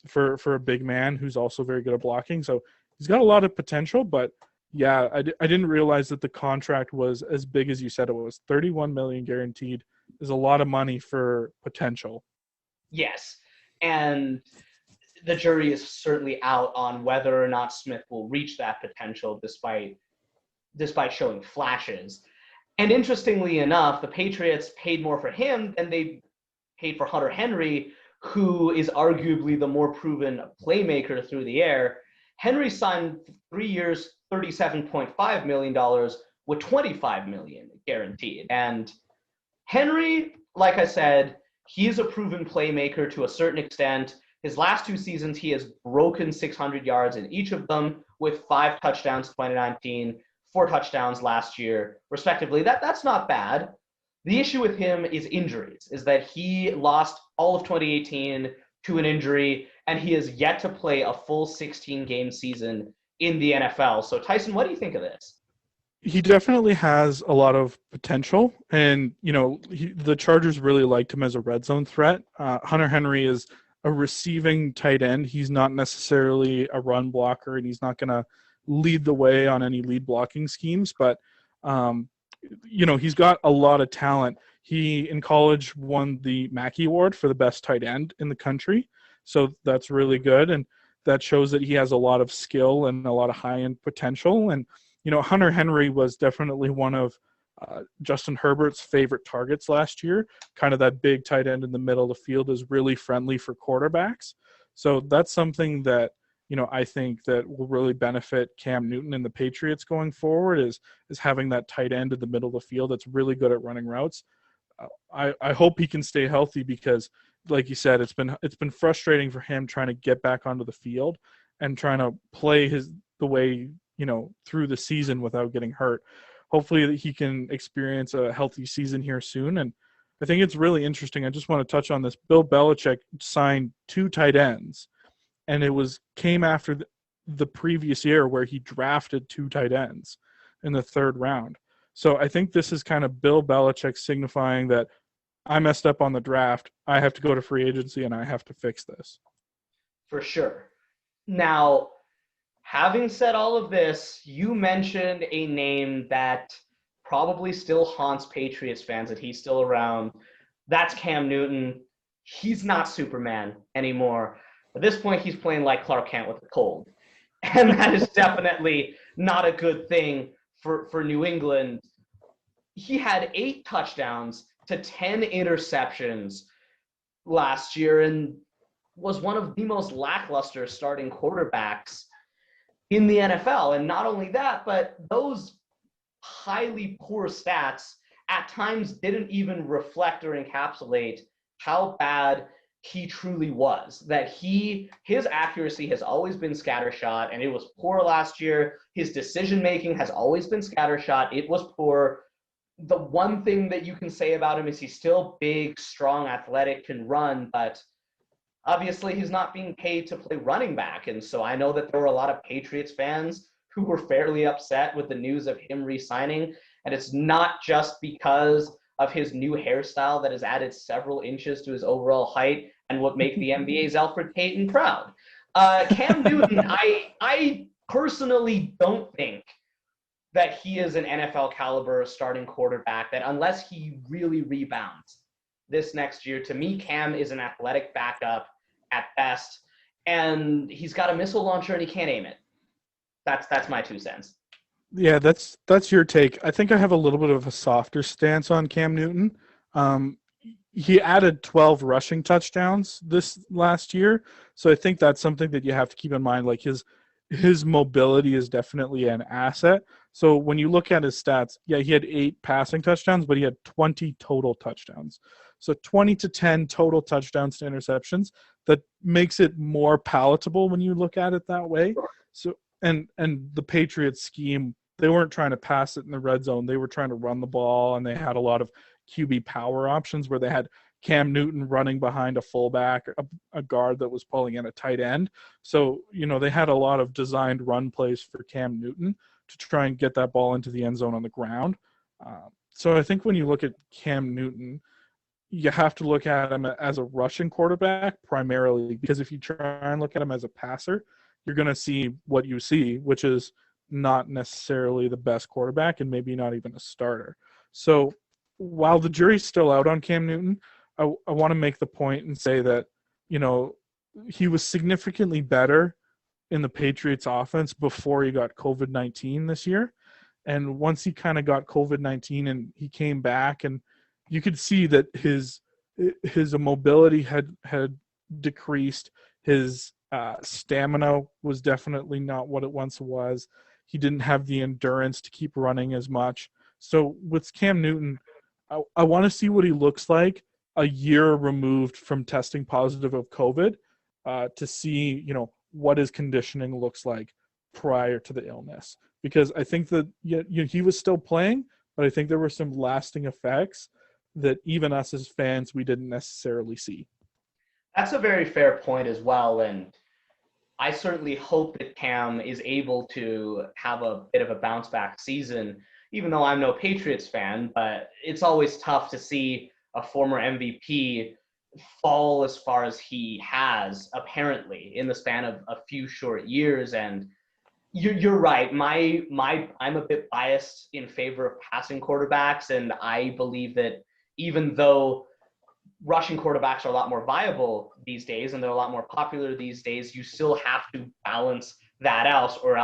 for a big man who's also very good at blocking. So he's got a lot of potential, but yeah, I didn't realize that the contract was as big as you said it was. $31 million guaranteed is a lot of money for potential. Yes, and the jury is certainly out on whether or not Smith will reach that potential despite showing flashes. And interestingly enough, the Patriots paid more for him than they paid for Hunter Henry, who is arguably the more proven playmaker through the air. Henry signed 3 years, $37.5 million with $25 million guaranteed. And Henry, like I said, he is a proven playmaker to a certain extent. His last 2 seasons, he has broken 600 yards in each of them, with 5 touchdowns 2019, 4 touchdowns last year, respectively. That's not bad. The issue with him is injuries, is that he lost all of 2018 to an injury, and he has yet to play a full 16-game season in the NFL. So, Tyson, what do you think of this? He definitely has a lot of potential, and, the Chargers really liked him as a red zone threat. Hunter Henry is a receiving tight end. He's not necessarily a run blocker, and he's not going to lead the way on any lead blocking schemes, but he's got a lot of talent. He, in college, won the Mackey Award for the best tight end in the country. So that's really good. And that shows that he has a lot of skill and a lot of high-end potential. And, Hunter Henry was definitely one of Justin Herbert's favorite targets last year. Kind of that big tight end in the middle of the field is really friendly for quarterbacks. So that's something that, I think that will really benefit Cam Newton and the Patriots going forward is having that tight end in the middle of the field that's really good at running routes. I hope he can stay healthy because, like you said, it's been frustrating for him trying to get back onto the field and trying to play the way, through the season without getting hurt. Hopefully that he can experience a healthy season here soon. And I think it's really interesting. I just want to touch on this. Bill Belichick signed 2 tight ends, and it came after the previous year where he drafted 2 tight ends in the 3rd round. So I think this is kind of Bill Belichick signifying that I messed up on the draft. I have to go to free agency and I have to fix this. For sure. Now, having said all of this, you mentioned a name that probably still haunts Patriots fans, that he's still around. That's Cam Newton. He's not Superman anymore. At this point, he's playing like Clark Kent with a cold. And that is definitely not a good thing for New England. He had 8 touchdowns to 10 interceptions last year and was one of the most lackluster starting quarterbacks in the NFL. And not only that, but those highly poor stats at times didn't even reflect or encapsulate how bad he truly was. That his accuracy has always been scattershot, and it was poor last year. His decision-making has always been scattershot. It was poor. The one thing that you can say about him is he's still big, strong, athletic, can run, but obviously he's not being paid to play running back. And so I know that there were a lot of Patriots fans who were fairly upset with the news of him re-signing. And it's not just because of his new hairstyle that has added several inches to his overall height and would make the NBA's Alfred Payton proud. Cam Newton, I personally don't think that he is an NFL caliber starting quarterback, that unless he really rebounds this next year, to me, Cam is an athletic backup at best, and he's got a missile launcher and he can't aim it. That's my 2 cents. Yeah, that's your take. I think I have a little bit of a softer stance on Cam Newton. He added 12 rushing touchdowns this last year, so I think that's something that you have to keep in mind. Like his mobility is definitely an asset. So when you look at his stats, yeah, he had 8 passing touchdowns, but he had 20 total touchdowns. So 20 to 10 total touchdowns to interceptions. That makes it more palatable when you look at it that way. So and the Patriots scheme, they weren't trying to pass it in the red zone. They were trying to run the ball, and they had a lot of QB power options where they had Cam Newton running behind a fullback, a guard that was pulling in a tight end. So, they had a lot of designed run plays for Cam Newton to try and get that ball into the end zone on the ground. So I think when you look at Cam Newton, you have to look at him as a rushing quarterback primarily, because if you try and look at him as a passer, you're going to see what you see, which is not necessarily the best quarterback and maybe not even a starter. So while the jury's still out on Cam Newton, I want to make the point and say that, he was significantly better in the Patriots offense before he got COVID-19 this year. And once he kind of got COVID-19 and he came back, and you could see that his mobility had decreased. His stamina was definitely not what it once was. He didn't have the endurance to keep running as much. So with Cam Newton, I want to see what he looks like a year removed from testing positive of COVID, to see, what his conditioning looks like prior to the illness. Because I think that he was still playing, but I think there were some lasting effects that even us as fans, we didn't necessarily see. That's a very fair point as well. And I certainly hope that Cam is able to have a bit of a bounce back season, even though I'm no Patriots fan, but it's always tough to see a former MVP fall as far as he has, apparently, in the span of a few short years. And you're right. I'm a bit biased in favor of passing quarterbacks, and I believe that even though rushing quarterbacks are a lot more viable these days and they're a lot more popular these days, you still have to balance that out, or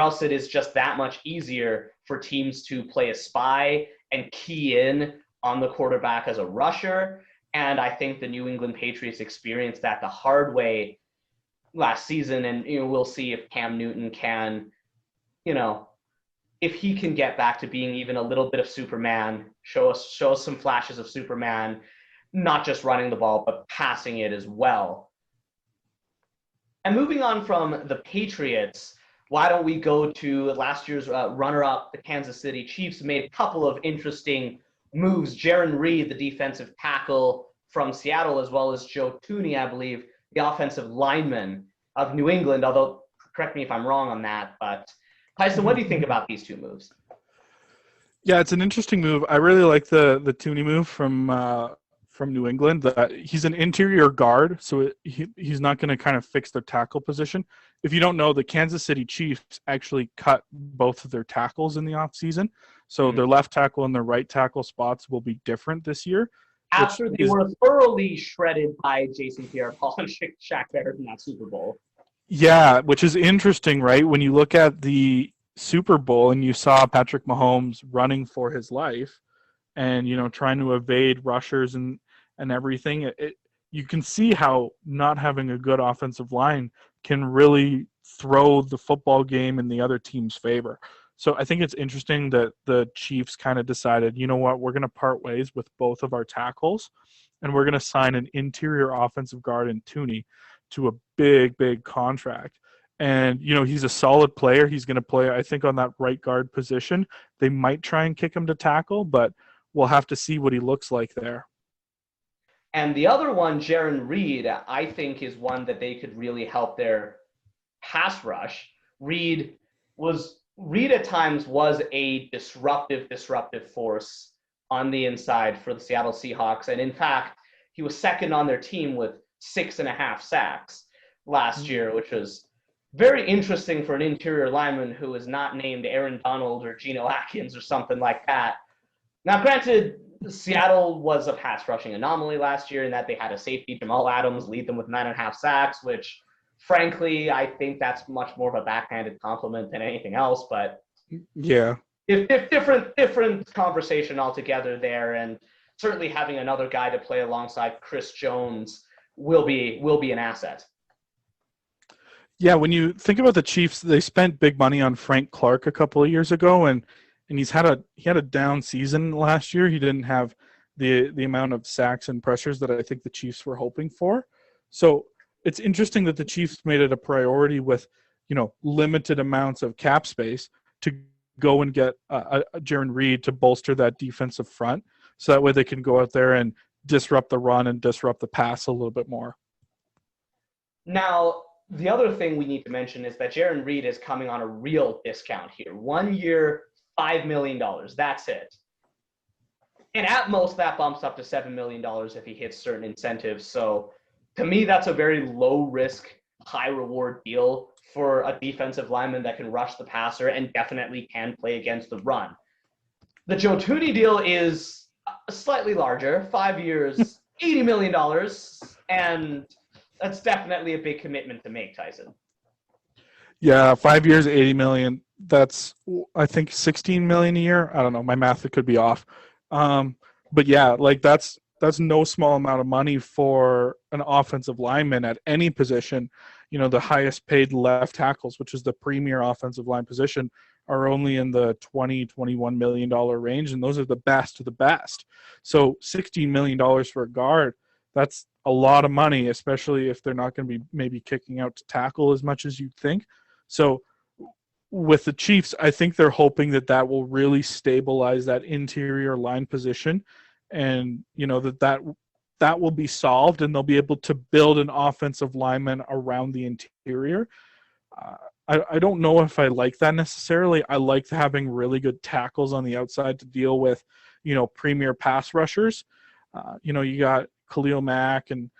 else it is just that much easier for teams to play a spy and key in on the quarterback as a rusher. And I think the New England Patriots experienced that the hard way last season. And we'll see if Cam Newton can, if he can get back to being even a little bit of Superman, show us some flashes of Superman, not just running the ball, but passing it as well. And moving on from the Patriots, why don't we go to last year's runner-up, the Kansas City Chiefs, made a couple of interesting moves. Jaron Reed, the defensive tackle from Seattle, as well as Joe Thuney, I believe, the offensive lineman of New England, although correct me if I'm wrong on that, but Tyson, what do you think about these two moves? Yeah, it's an interesting move. I really like the Thuney move from New England. He's an interior guard, so he's not going to kind of fix their tackle position. If you don't know, the Kansas City Chiefs actually cut both of their tackles in the offseason. So their left tackle and their right tackle spots will be different this year. After they were thoroughly shredded by Jason Pierre-Paul and Shaq Barrett in that Super Bowl. Yeah, which is interesting, right? When you look at the Super Bowl and you saw Patrick Mahomes running for his life and, trying to evade rushers and everything, you can see how not having a good offensive line can really throw the football game in the other team's favor. So I think it's interesting that the Chiefs kind of decided, you know what, we're going to part ways with both of our tackles, and we're going to sign an interior offensive guard in Thuney to a big, big contract. And, he's a solid player. He's going to play, I think, on that right guard position. They might try and kick him to tackle, but we'll have to see what he looks like there. And the other one, Jaron Reed, I think is one that they could really help their pass rush. Reed at times was a disruptive force on the inside for the Seattle Seahawks. And in fact, he was second on their team with 6.5 sacks last year, which was very interesting for an interior lineman who is not named Aaron Donald or Geno Atkins or something like that. Now, granted, Seattle was a pass rushing anomaly last year in that they had a safety, Jamal Adams, lead them with 9.5 sacks, which frankly, I think that's much more of a backhanded compliment than anything else. But yeah, if different conversation altogether there, and certainly having another guy to play alongside Chris Jones will be an asset. Yeah, when you think about the Chiefs, they spent big money on Frank Clark a couple of years ago, and he had a down season last year. He didn't have the amount of sacks and pressures that I think the Chiefs were hoping for. So it's interesting that the Chiefs made it a priority with, limited amounts of cap space to go and get Jaron Reed to bolster that defensive front. So that way they can go out there and disrupt the run and disrupt the pass a little bit more. Now, the other thing we need to mention is that Jaron Reed is coming on a real discount here. 1 year, $5 million. That's it. And at most, that bumps up to $7 million if he hits certain incentives. So to me, that's a very low-risk, high-reward deal for a defensive lineman that can rush the passer and definitely can play against the run. The Joe Thuney deal is slightly larger, 5 years, $80 million, and that's definitely a big commitment to make, Tyson. Yeah, 5 years, $80 million. That's, I think, $16 million a year. I don't know. My math could be off. But yeah, that's no small amount of money for an offensive lineman at any position. The highest paid left tackles, which is the premier offensive line position, are only in the $20-21 million range, and those are the best of the best. So $16 million for a guard, that's a lot of money, especially if they're not going to be maybe kicking out to tackle as much as you'd think. So with the Chiefs, I think they're hoping that will really stabilize that interior line position, and that will be solved, and they'll be able to build an offensive lineman around the interior. I don't know if I like that necessarily. I like having really good tackles on the outside to deal with, premier pass rushers. You got Khalil Mack and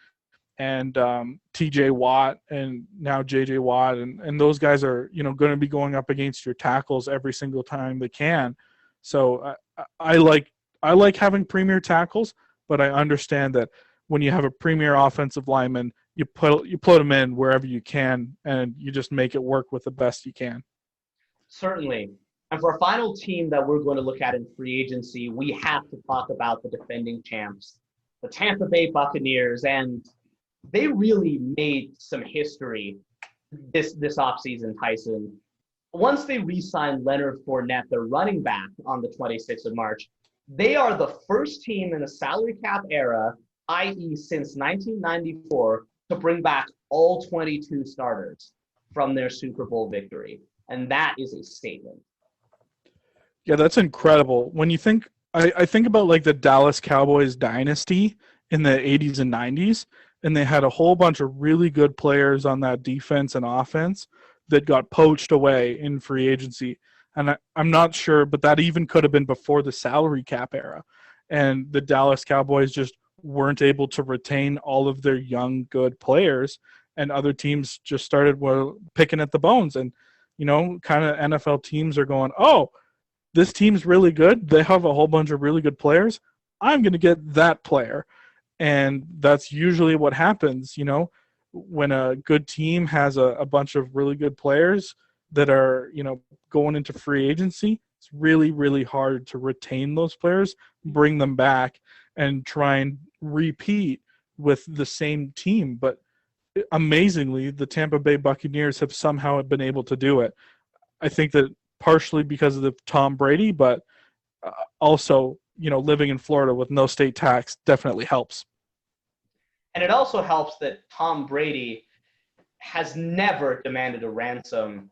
TJ Watt and now JJ Watt, and those guys are, going to be going up against your tackles every single time they can. So I like I like having premier tackles, but I understand that when you have a premier offensive lineman, you put them in wherever you can, and you just make it work with the best you can. Certainly. And for our final team that we're going to look at in free agency, we have to talk about the defending champs, the Tampa Bay Buccaneers, and they really made some history this offseason, Tyson. Once they re-signed Leonard Fournette, their running back, on the 26th of March, they are the first team in the salary cap era, i.e. since 1994, to bring back all 22 starters from their Super Bowl victory. And that is a statement. Yeah, that's incredible. When you think, I think about like the Dallas Cowboys dynasty in the 80s and 90s, and they had a whole bunch of really good players on that defense and offense that got poached away in free agency. And I'm not sure, but that even could have been before the salary cap era. And the Dallas Cowboys just weren't able to retain all of their young, good players, and other teams just started picking at the bones. And, kind of NFL teams are going, oh, this team's really good. They have a whole bunch of really good players. I'm going to get that player. And that's usually what happens, when a good team has a bunch of really good players that are, going into free agency. It's really, really hard to retain those players, bring them back, and try and repeat with the same team. But amazingly, the Tampa Bay Buccaneers have somehow been able to do it. I think that partially because of the Tom Brady, but also, living in Florida with no state tax definitely helps. And it also helps that Tom Brady has never demanded a ransom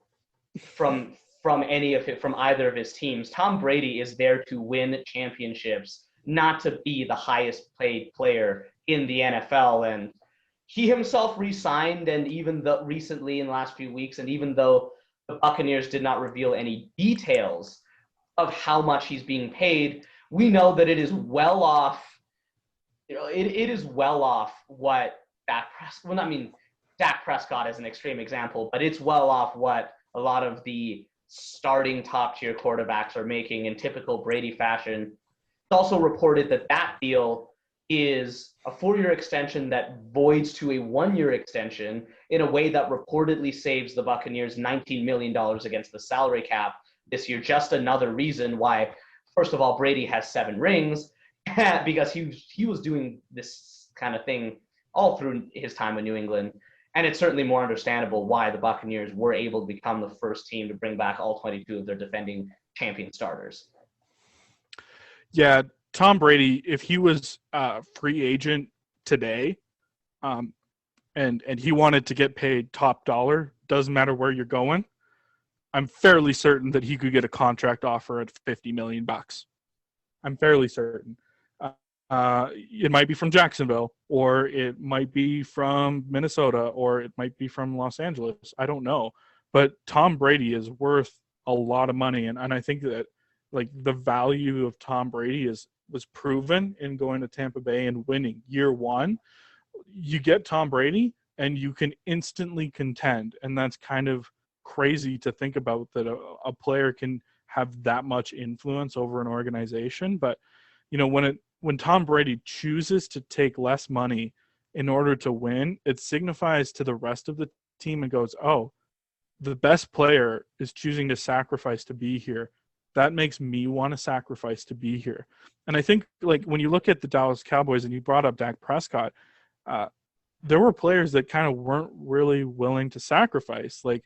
from either of his teams. Tom Brady is there to win championships, not to be the highest paid player in the NFL. And he himself re-signed, and even though recently in the last few weeks, and even though the Buccaneers did not reveal any details of how much he's being paid, we know that it is well off. It is well off what Dak Prescott is an extreme example, but it's well off what a lot of the starting top-tier quarterbacks are making in typical Brady fashion. It's also reported that deal is a 4-year extension that voids to a 1-year extension in a way that reportedly saves the Buccaneers $19 million against the salary cap this year. Just another reason why, first of all, Brady has 7 rings, because he was doing this kind of thing all through his time in New England. And it's certainly more understandable why the Buccaneers were able to become the first team to bring back all 22 of their defending champion starters. Yeah, Tom Brady, if he was a free agent today, and he wanted to get paid top dollar, doesn't matter where you're going, I'm fairly certain that he could get a contract offer at $50 million. I'm fairly certain. It might be from Jacksonville, or it might be from Minnesota, or it might be from Los Angeles. I don't know. But Tom Brady is worth a lot of money. And I think that like the value of Tom Brady was proven in going to Tampa Bay and winning year one. You get Tom Brady and you can instantly contend. And that's kind of crazy to think about, that a player can have that much influence over an organization. But, when Tom Brady chooses to take less money in order to win, it signifies to the rest of the team and goes, oh, the best player is choosing to sacrifice to be here. That makes me want to sacrifice to be here. And I think, like, when you look at the Dallas Cowboys, and you brought up Dak Prescott, there were players that kind of weren't really willing to sacrifice. Like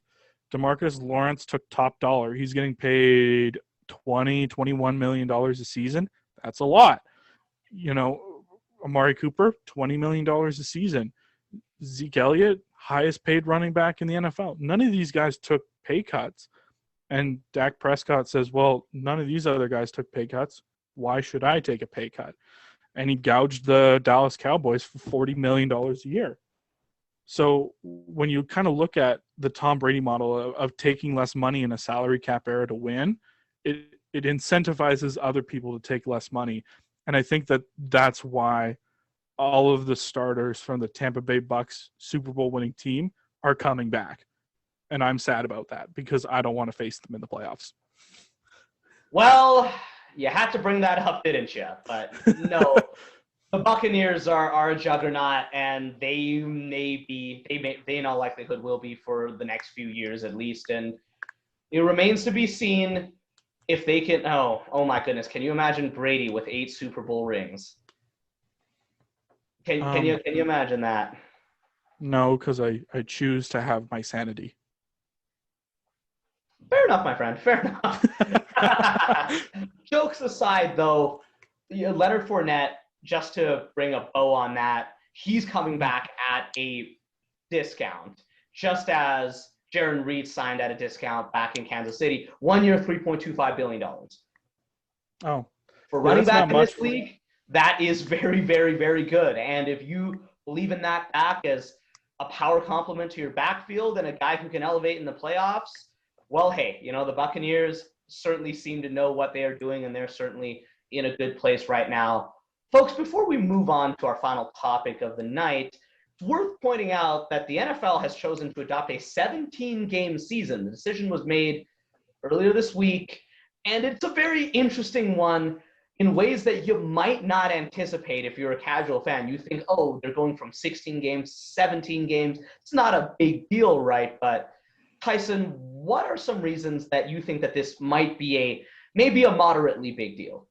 DeMarcus Lawrence took top dollar. He's getting paid $21 million a season. That's a lot. Amari Cooper, $20 million a season. Zeke Elliott, highest paid running back in the NFL. None of these guys took pay cuts. And Dak Prescott says, well, none of these other guys took pay cuts. Why should I take a pay cut? And he gouged the Dallas Cowboys for $40 million a year. So when you kind of look at the Tom Brady model of taking less money in a salary cap era to win, it incentivizes other people to take less money. And I think that that's why all of the starters from the Tampa Bay Bucks Super Bowl winning team are coming back. And I'm sad about that because I don't want to face them in the playoffs. Well, You had to bring that up, didn't you? But no, the Buccaneers are a juggernaut, and they in all likelihood will be for the next few years at least. And it remains to be seen if they can. Oh my goodness! Can you imagine Brady with 8 Super Bowl rings? Can you imagine that? No, because I choose to have my sanity. Fair enough, my friend. Fair enough. Jokes aside, though, Leonard Fournette, just to bring a bow on that, he's coming back at a discount, just as Jaron Reed signed at a discount back in Kansas City. 1 year, $3.25 billion. Oh. For running back in this league, that is very, very, very good. And if you believe in that back as a power complement to your backfield and a guy who can elevate in the playoffs, well, hey, the Buccaneers certainly seem to know what they are doing, and they're certainly in a good place right now. Folks, before we move on to our final topic of the night, it's worth pointing out that the NFL has chosen to adopt a 17-game season. The decision was made earlier this week, and it's a very interesting one in ways that you might not anticipate if you're a casual fan. You think, oh, they're going from 16 games, 17 games. It's not a big deal, right? But Tyson, what are some reasons that you think that this might be maybe a moderately big deal?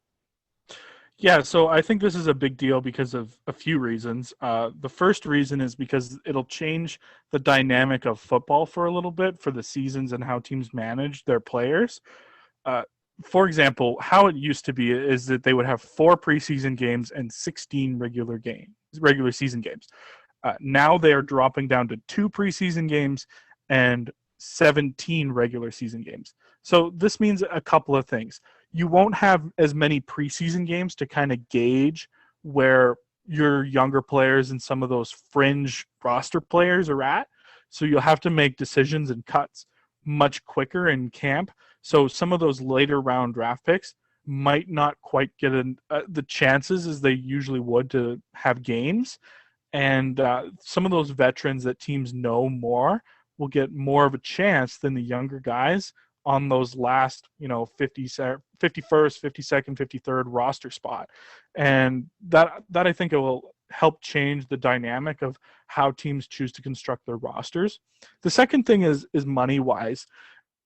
Yeah, so I think this is a big deal because of a few reasons. The first reason is because it'll change the dynamic of football for a little bit for the seasons and how teams manage their players. For example, how it used to be is that they would have 4 preseason games and 16 regular season games. Now they are dropping down to 2 preseason games and 17 regular season games. So this means a couple of things. You won't have as many preseason games to kind of gauge where your younger players and some of those fringe roster players are at. So you'll have to make decisions and cuts much quicker in camp. So some of those later round draft picks might not quite get the chances as they usually would to have games. And some of those veterans that teams know more will get more of a chance than the younger guys on those last, 51st, 52nd, 53rd roster spot. And that I think it will help change the dynamic of how teams choose to construct their rosters. The second thing is money-wise,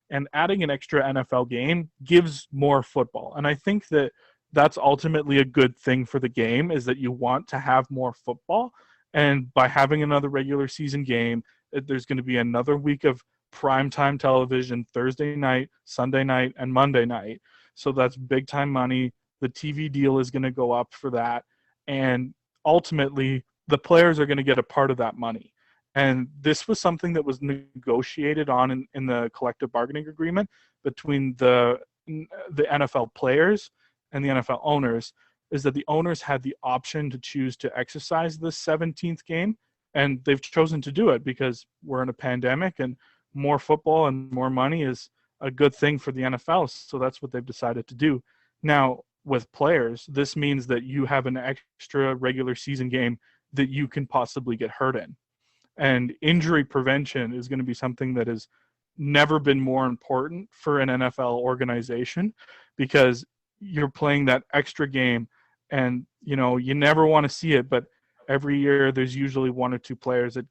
and adding an extra NFL game gives more football. And I think that that's ultimately a good thing for the game, is that you want to have more football. And by having another regular season game, there's going to be another week of primetime television Thursday night, Sunday night, and Monday night. So that's big time money. The TV deal is going to go up for that. And ultimately, the players are going to get a part of that money. And this was something that was negotiated on in the collective bargaining agreement between the NFL players and the NFL owners, is that the owners had the option to choose to exercise the 17th game. And they've chosen to do it because we're in a pandemic, and more football and more money is a good thing for the NFL. So that's what they've decided to do. Now, with players, this means that you have an extra regular season game that you can possibly get hurt in. And injury prevention is going to be something that has never been more important for an NFL organization, because you're playing that extra game, and you never want to see it, but every year there's usually 1 or 2 players that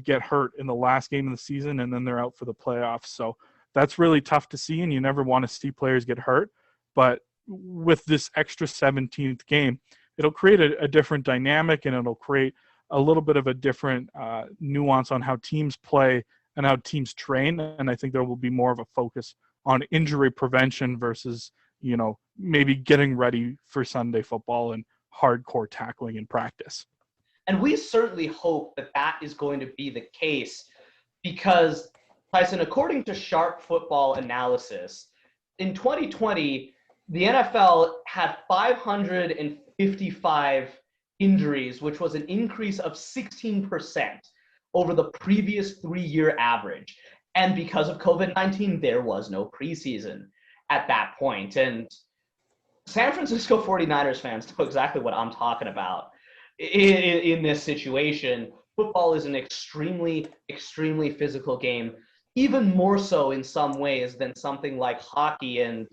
get hurt in the last game of the season, and then they're out for the playoffs. So that's really tough to see, and you never want to see players get hurt. But with this extra 17th game, it'll create a different dynamic, and it'll create a little bit of a different nuance on how teams play and how teams train. And I think there will be more of a focus on injury prevention versus, maybe getting ready for Sunday football and hardcore tackling in practice. And we certainly hope that that is going to be the case, because, Tyson, according to Sharp Football Analysis, in 2020, the NFL had 555 injuries, which was an increase of 16% over the previous 3-year average. And because of COVID-19, there was no preseason at that point. And San Francisco 49ers fans know exactly what I'm talking about. In this situation, football is an extremely, extremely physical game, even more so in some ways than something like hockey. And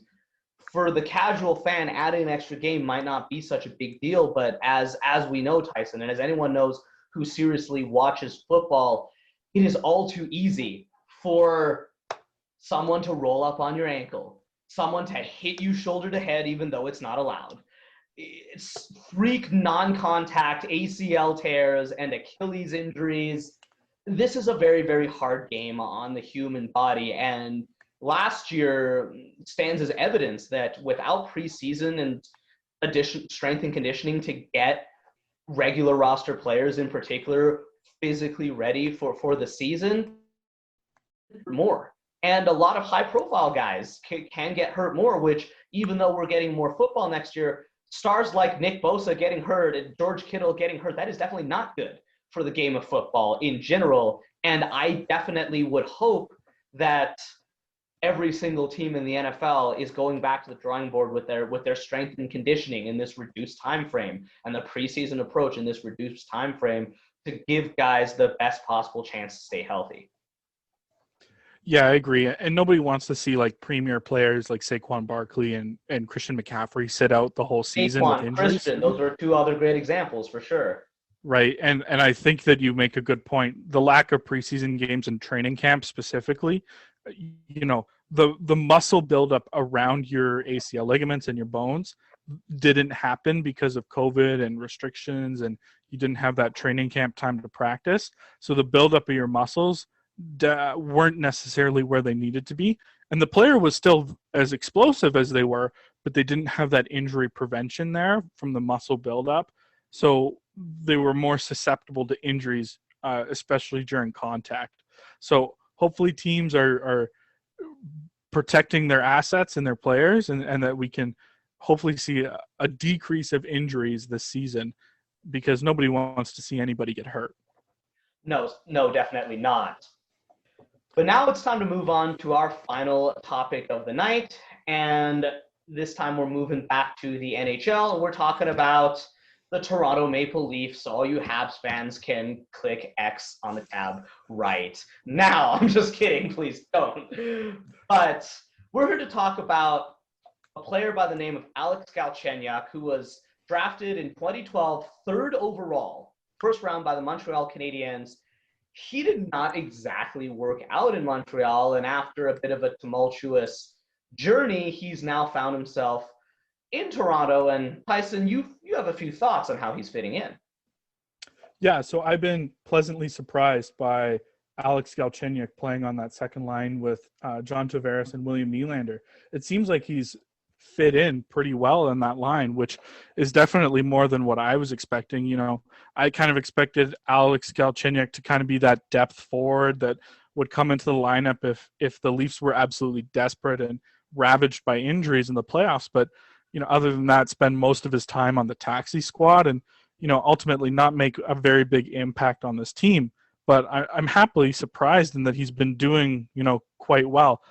for the casual fan, adding an extra game might not be such a big deal, but as we know, Tyson, and as anyone knows who seriously watches football, it is all too easy for someone to roll up on your ankle, someone to hit you shoulder to head even though it's not allowed. It's freak non-contact ACL tears and Achilles injuries. This is a very, very hard game on the human body, and last year stands as evidence that without preseason and addition strength and conditioning to get regular roster players in particular physically ready for the season more. And a lot of high profile guys can get hurt more, which even though we're getting more football next year, stars like Nick Bosa getting hurt and George Kittle getting hurt, that is definitely not good for the game of football in general. And I definitely would hope that every single team in the NFL is going back to the drawing board with their strength and conditioning in this reduced time frame and the preseason approach in this reduced time frame to give guys the best possible chance to stay healthy. Yeah, I agree. And nobody wants to see like premier players like Saquon Barkley and Christian McCaffrey sit out the whole season with injuries. Christian, those are two other great examples for sure. Right. And I think that you make a good point. The lack of preseason games and training camp specifically, the muscle buildup around your ACL ligaments and your bones didn't happen because of COVID and restrictions, and you didn't have that training camp time to practice. So the buildup of your muscles weren't necessarily where they needed to be. And the player was still as explosive as they were, but they didn't have that injury prevention there from the muscle buildup. So they were more susceptible to injuries, especially during contact. So hopefully teams are protecting their assets and their players, and that we can hopefully see a decrease of injuries this season, because nobody wants to see anybody get hurt. No, definitely not. But now it's time to move on to our final topic of the night. And this time we're moving back to the NHL, and we're talking about the Toronto Maple Leafs. All you Habs fans can click X on the tab right now. I'm just kidding. Please don't. But we're here to talk about a player by the name of Alex Galchenyuk, who was drafted in 2012, third overall, first round by the Montreal Canadiens. He did not exactly work out in Montreal, and after a bit of a tumultuous journey, he's now found himself in Toronto. And Tyson, you have a few thoughts on how he's fitting in. Yeah, so I've been pleasantly surprised by Alex Galchenyuk playing on that second line with John Tavares and William Nylander. It seems like he's fit in pretty well in that line, which is definitely more than what I was expecting. I kind of expected Alex Galchenyuk to kind of be that depth forward that would come into the lineup if the Leafs were absolutely desperate and ravaged by injuries in the playoffs. But other than that, spend most of his time on the taxi squad and, ultimately not make a very big impact on this team. But I'm happily surprised in that he's been doing, quite well.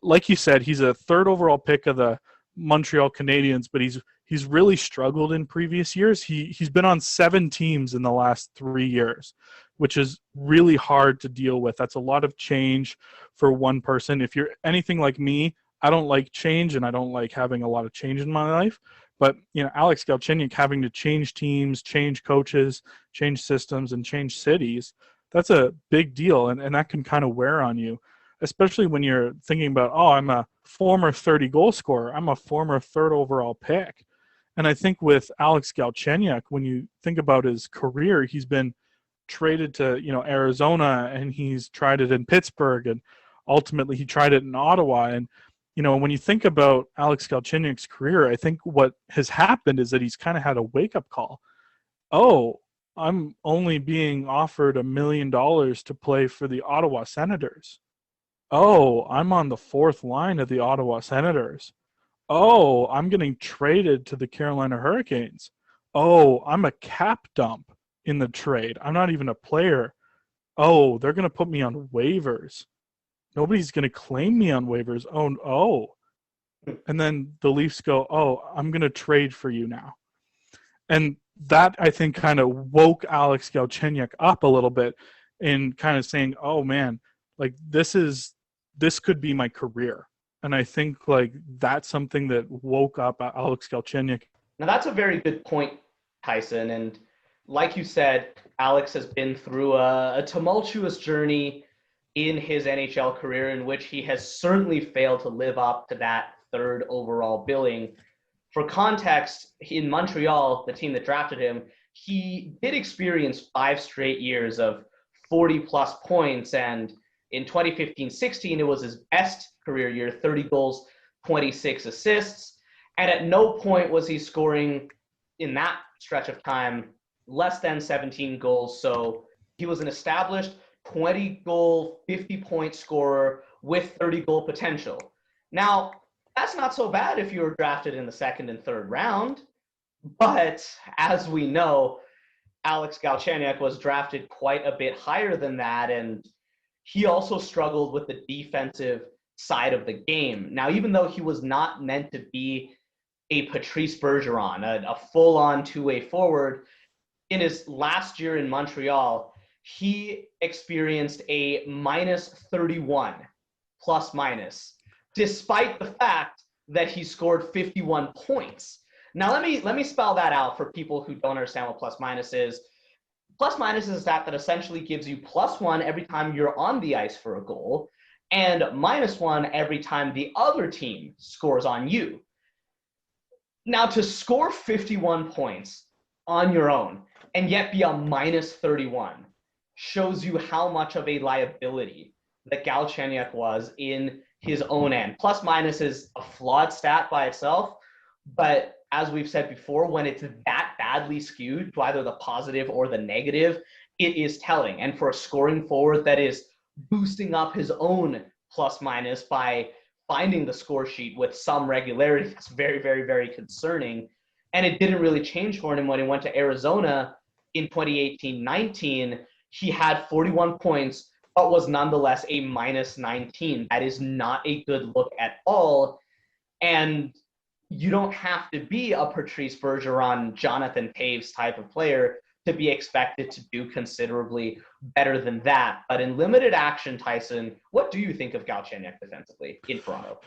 Like you said, he's a third overall pick of the Montreal Canadiens, but he's really struggled in previous years. He's been on 7 teams in the last 3 years, which is really hard to deal with. That's a lot of change for one person. If you're anything like me, I don't like change, and I don't like having a lot of change in my life. But, Alex Galchenyuk having to change teams, change coaches, change systems, and change cities, that's a big deal, and that can kind of wear on you, especially when you're thinking about, I'm a former 30-goal scorer. I'm a former third overall pick. And I think with Alex Galchenyuk, when you think about his career, he's been traded to, Arizona, and he's tried it in Pittsburgh, and ultimately he tried it in Ottawa. And when you think about Alex Galchenyuk's career, I think what has happened is that he's kind of had a wake-up call. Oh, I'm only being offered $1 million to play for the Ottawa Senators. Oh, I'm on the 4th line of the Ottawa Senators. Oh, I'm getting traded to the Carolina Hurricanes. Oh, I'm a cap dump in the trade. I'm not even a player. Oh, they're going to put me on waivers. Nobody's going to claim me on waivers. Oh. And then the Leafs go, I'm going to trade for you now. And that, I think, kind of woke Alex Galchenyuk up a little bit in kind of saying, oh, man, like this could be my career. And I think like that's something that woke up Alex Galchenyuk. Now, that's a very good point, Tyson. And like you said, Alex has been through a tumultuous journey in his NHL career in which he has certainly failed to live up to that third overall billing. For context, in Montreal, the team that drafted him, he did experience 5 straight years of 40-plus points. And in 2015-16, it was his best career year, 30 goals, 26 assists. And at no point was he scoring in that stretch of time less than 17 goals. So he was an established 20-goal, 50-point scorer with 30-goal potential. Now, that's not so bad if you were drafted in the second and third round. But as we know, Alex Galchenyuk was drafted quite a bit higher than that, and he also struggled with the defensive side of the game. Now, even though he was not meant to be a Patrice Bergeron, a full-on two-way forward, in his last year in Montreal, he experienced a minus 31 plus minus, despite the fact that he scored 51 points. Now, let me spell that out for people who don't understand what plus minus is. Plus minus is a stat that essentially gives you +1 every time you're on the ice for a goal, and -1 every time the other team scores on you. Now, to score 51 points on your own and yet be a minus 31 shows you how much of a liability that Galchenyuk was in his own end. Plus minus is a flawed stat by itself, but as we've said before, when it's that badly skewed to either the positive or the negative, it is telling. And for a scoring forward that is boosting up his own plus minus by finding the score sheet with some regularity, that's very, very, very concerning. And it didn't really change for him when he went to Arizona in 2018-19. He had 41 points, but was nonetheless a minus 19. That is not a good look at all. And you don't have to be a Patrice Bergeron, Jonathan Taves type of player to be expected to do considerably better than that. But in limited action, Tyson, what do you think of Galchenyuk defensively in Toronto?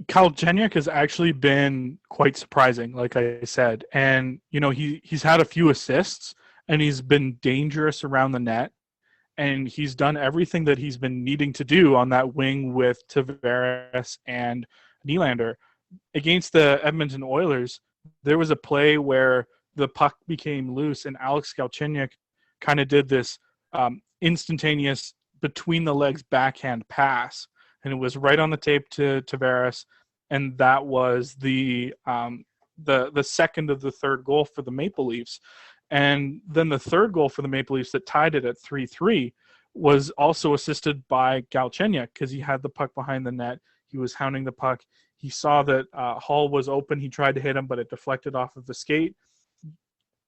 Galchenyuk has actually been quite surprising, like I said. And, you know, he's had a few assists, and he's been dangerous around the net. And he's done everything that he's been needing to do on that wing with Tavares and Nylander. Against the Edmonton Oilers, there was a play where the puck became loose, and Alex Galchenyuk kind of did this instantaneous between-the-legs backhand pass. And it was right on the tape to Tavares, and that was the second of the third goal for the Maple Leafs. And then the third goal for the Maple Leafs that tied it at 3-3 was also assisted by Galchenyuk because he had the puck behind the net. He was hounding the puck. He saw that Hall was open. He tried to hit him, but it deflected off of the skate,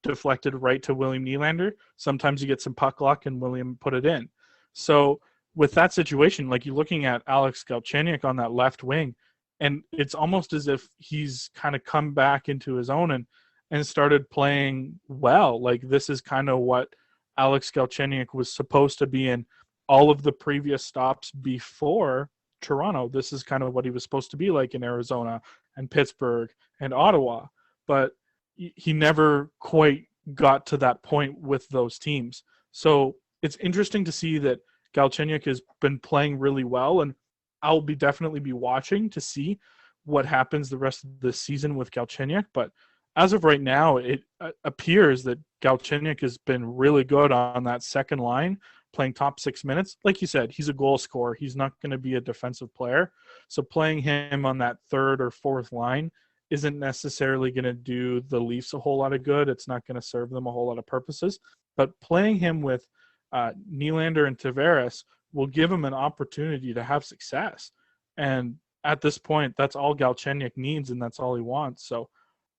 deflected right to William Nylander. Sometimes you get some puck luck, and William put it in. So with that situation, like you're looking at Alex Galchenyuk on that left wing, and it's almost as if he's kind of come back into his own and started playing well. Like this is kind of what Alex Galchenyuk was supposed to be in all of the previous stops before Toronto. This is kind of what he was supposed to be like in Arizona and Pittsburgh and Ottawa, but he never quite got to that point with those teams. So it's interesting to see that Galchenyuk has been playing really well, and I'll definitely be watching to see what happens the rest of the season with Galchenyuk. But as of right now, it appears that Galchenyuk has been really good on that second line, playing top 6 minutes. Like you said, he's a goal scorer. He's not going to be a defensive player. So playing him on that third or fourth line isn't necessarily going to do the Leafs a whole lot of good. It's not going to serve them a whole lot of purposes. But playing him with Nylander and Tavares will give him an opportunity to have success. And at this point, that's all Galchenyuk needs, and that's all he wants. So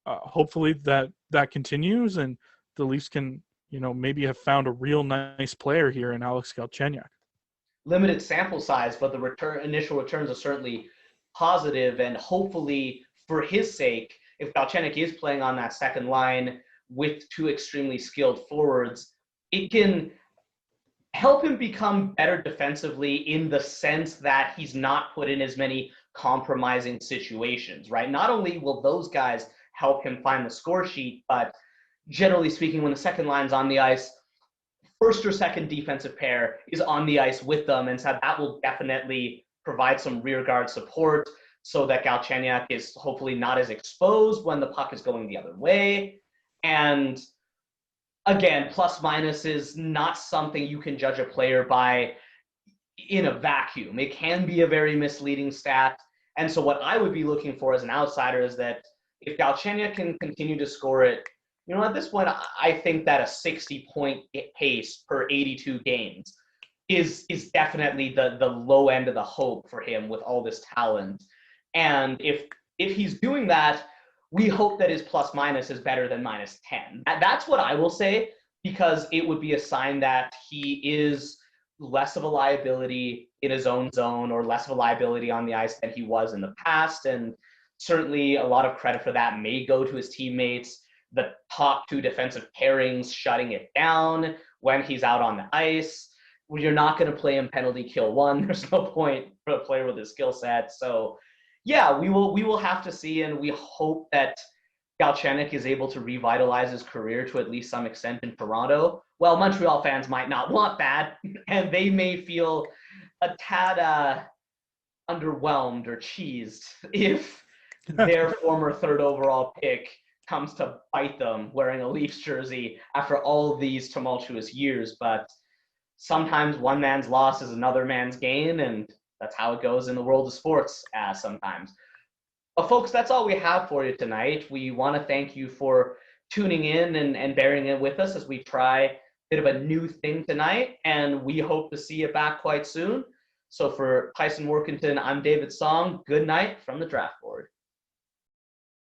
hopefully that continues, and the Leafs can, maybe have found a real nice player here in Alex Galchenyuk. Limited sample size, but the initial returns are certainly positive, and hopefully for his sake, if Galchenyuk is playing on that second line with two extremely skilled forwards, it can help him become better defensively in the sense that he's not put in as many compromising situations, right? Not only will those guys help him find the score sheet, but generally speaking, when the second line's on the ice, first or second defensive pair is on the ice with them, and so that will definitely provide some rear guard support so that Galchenyuk is hopefully not as exposed when the puck is going the other way. And again, plus minus is not something you can judge a player by in a vacuum. It can be a very misleading stat. And so what I would be looking for as an outsider is that if Galchenyuk can continue to score it, you know, at this point, I think that a 60-point pace per 82 games is definitely the low end of the hope for him with all this talent. And if he's doing that, we hope that his plus minus is better than minus 10. That's what I will say, because it would be a sign that he is less of a liability in his own zone or less of a liability on the ice than he was in the past. And certainly a lot of credit for that may go to his teammates, the top two defensive pairings shutting it down when he's out on the ice. You're not going to play him penalty kill one. There's no point for a player with his skill set. So yeah, we will have to see, and we hope that Galchenyuk is able to revitalize his career to at least some extent in Toronto. Well, Montreal fans might not want that, and they may feel a tad underwhelmed or cheesed if their former third overall pick comes to bite them wearing a Leafs jersey after all these tumultuous years. But sometimes one man's loss is another man's gain, and that's how it goes in the world of sports sometimes. But folks, that's all we have for you tonight. We want to thank you for tuning in and bearing it with us as we try a bit of a new thing tonight, and we hope to see you back quite soon. So for Tyson Workington, I'm David Song. Good night from the draft board.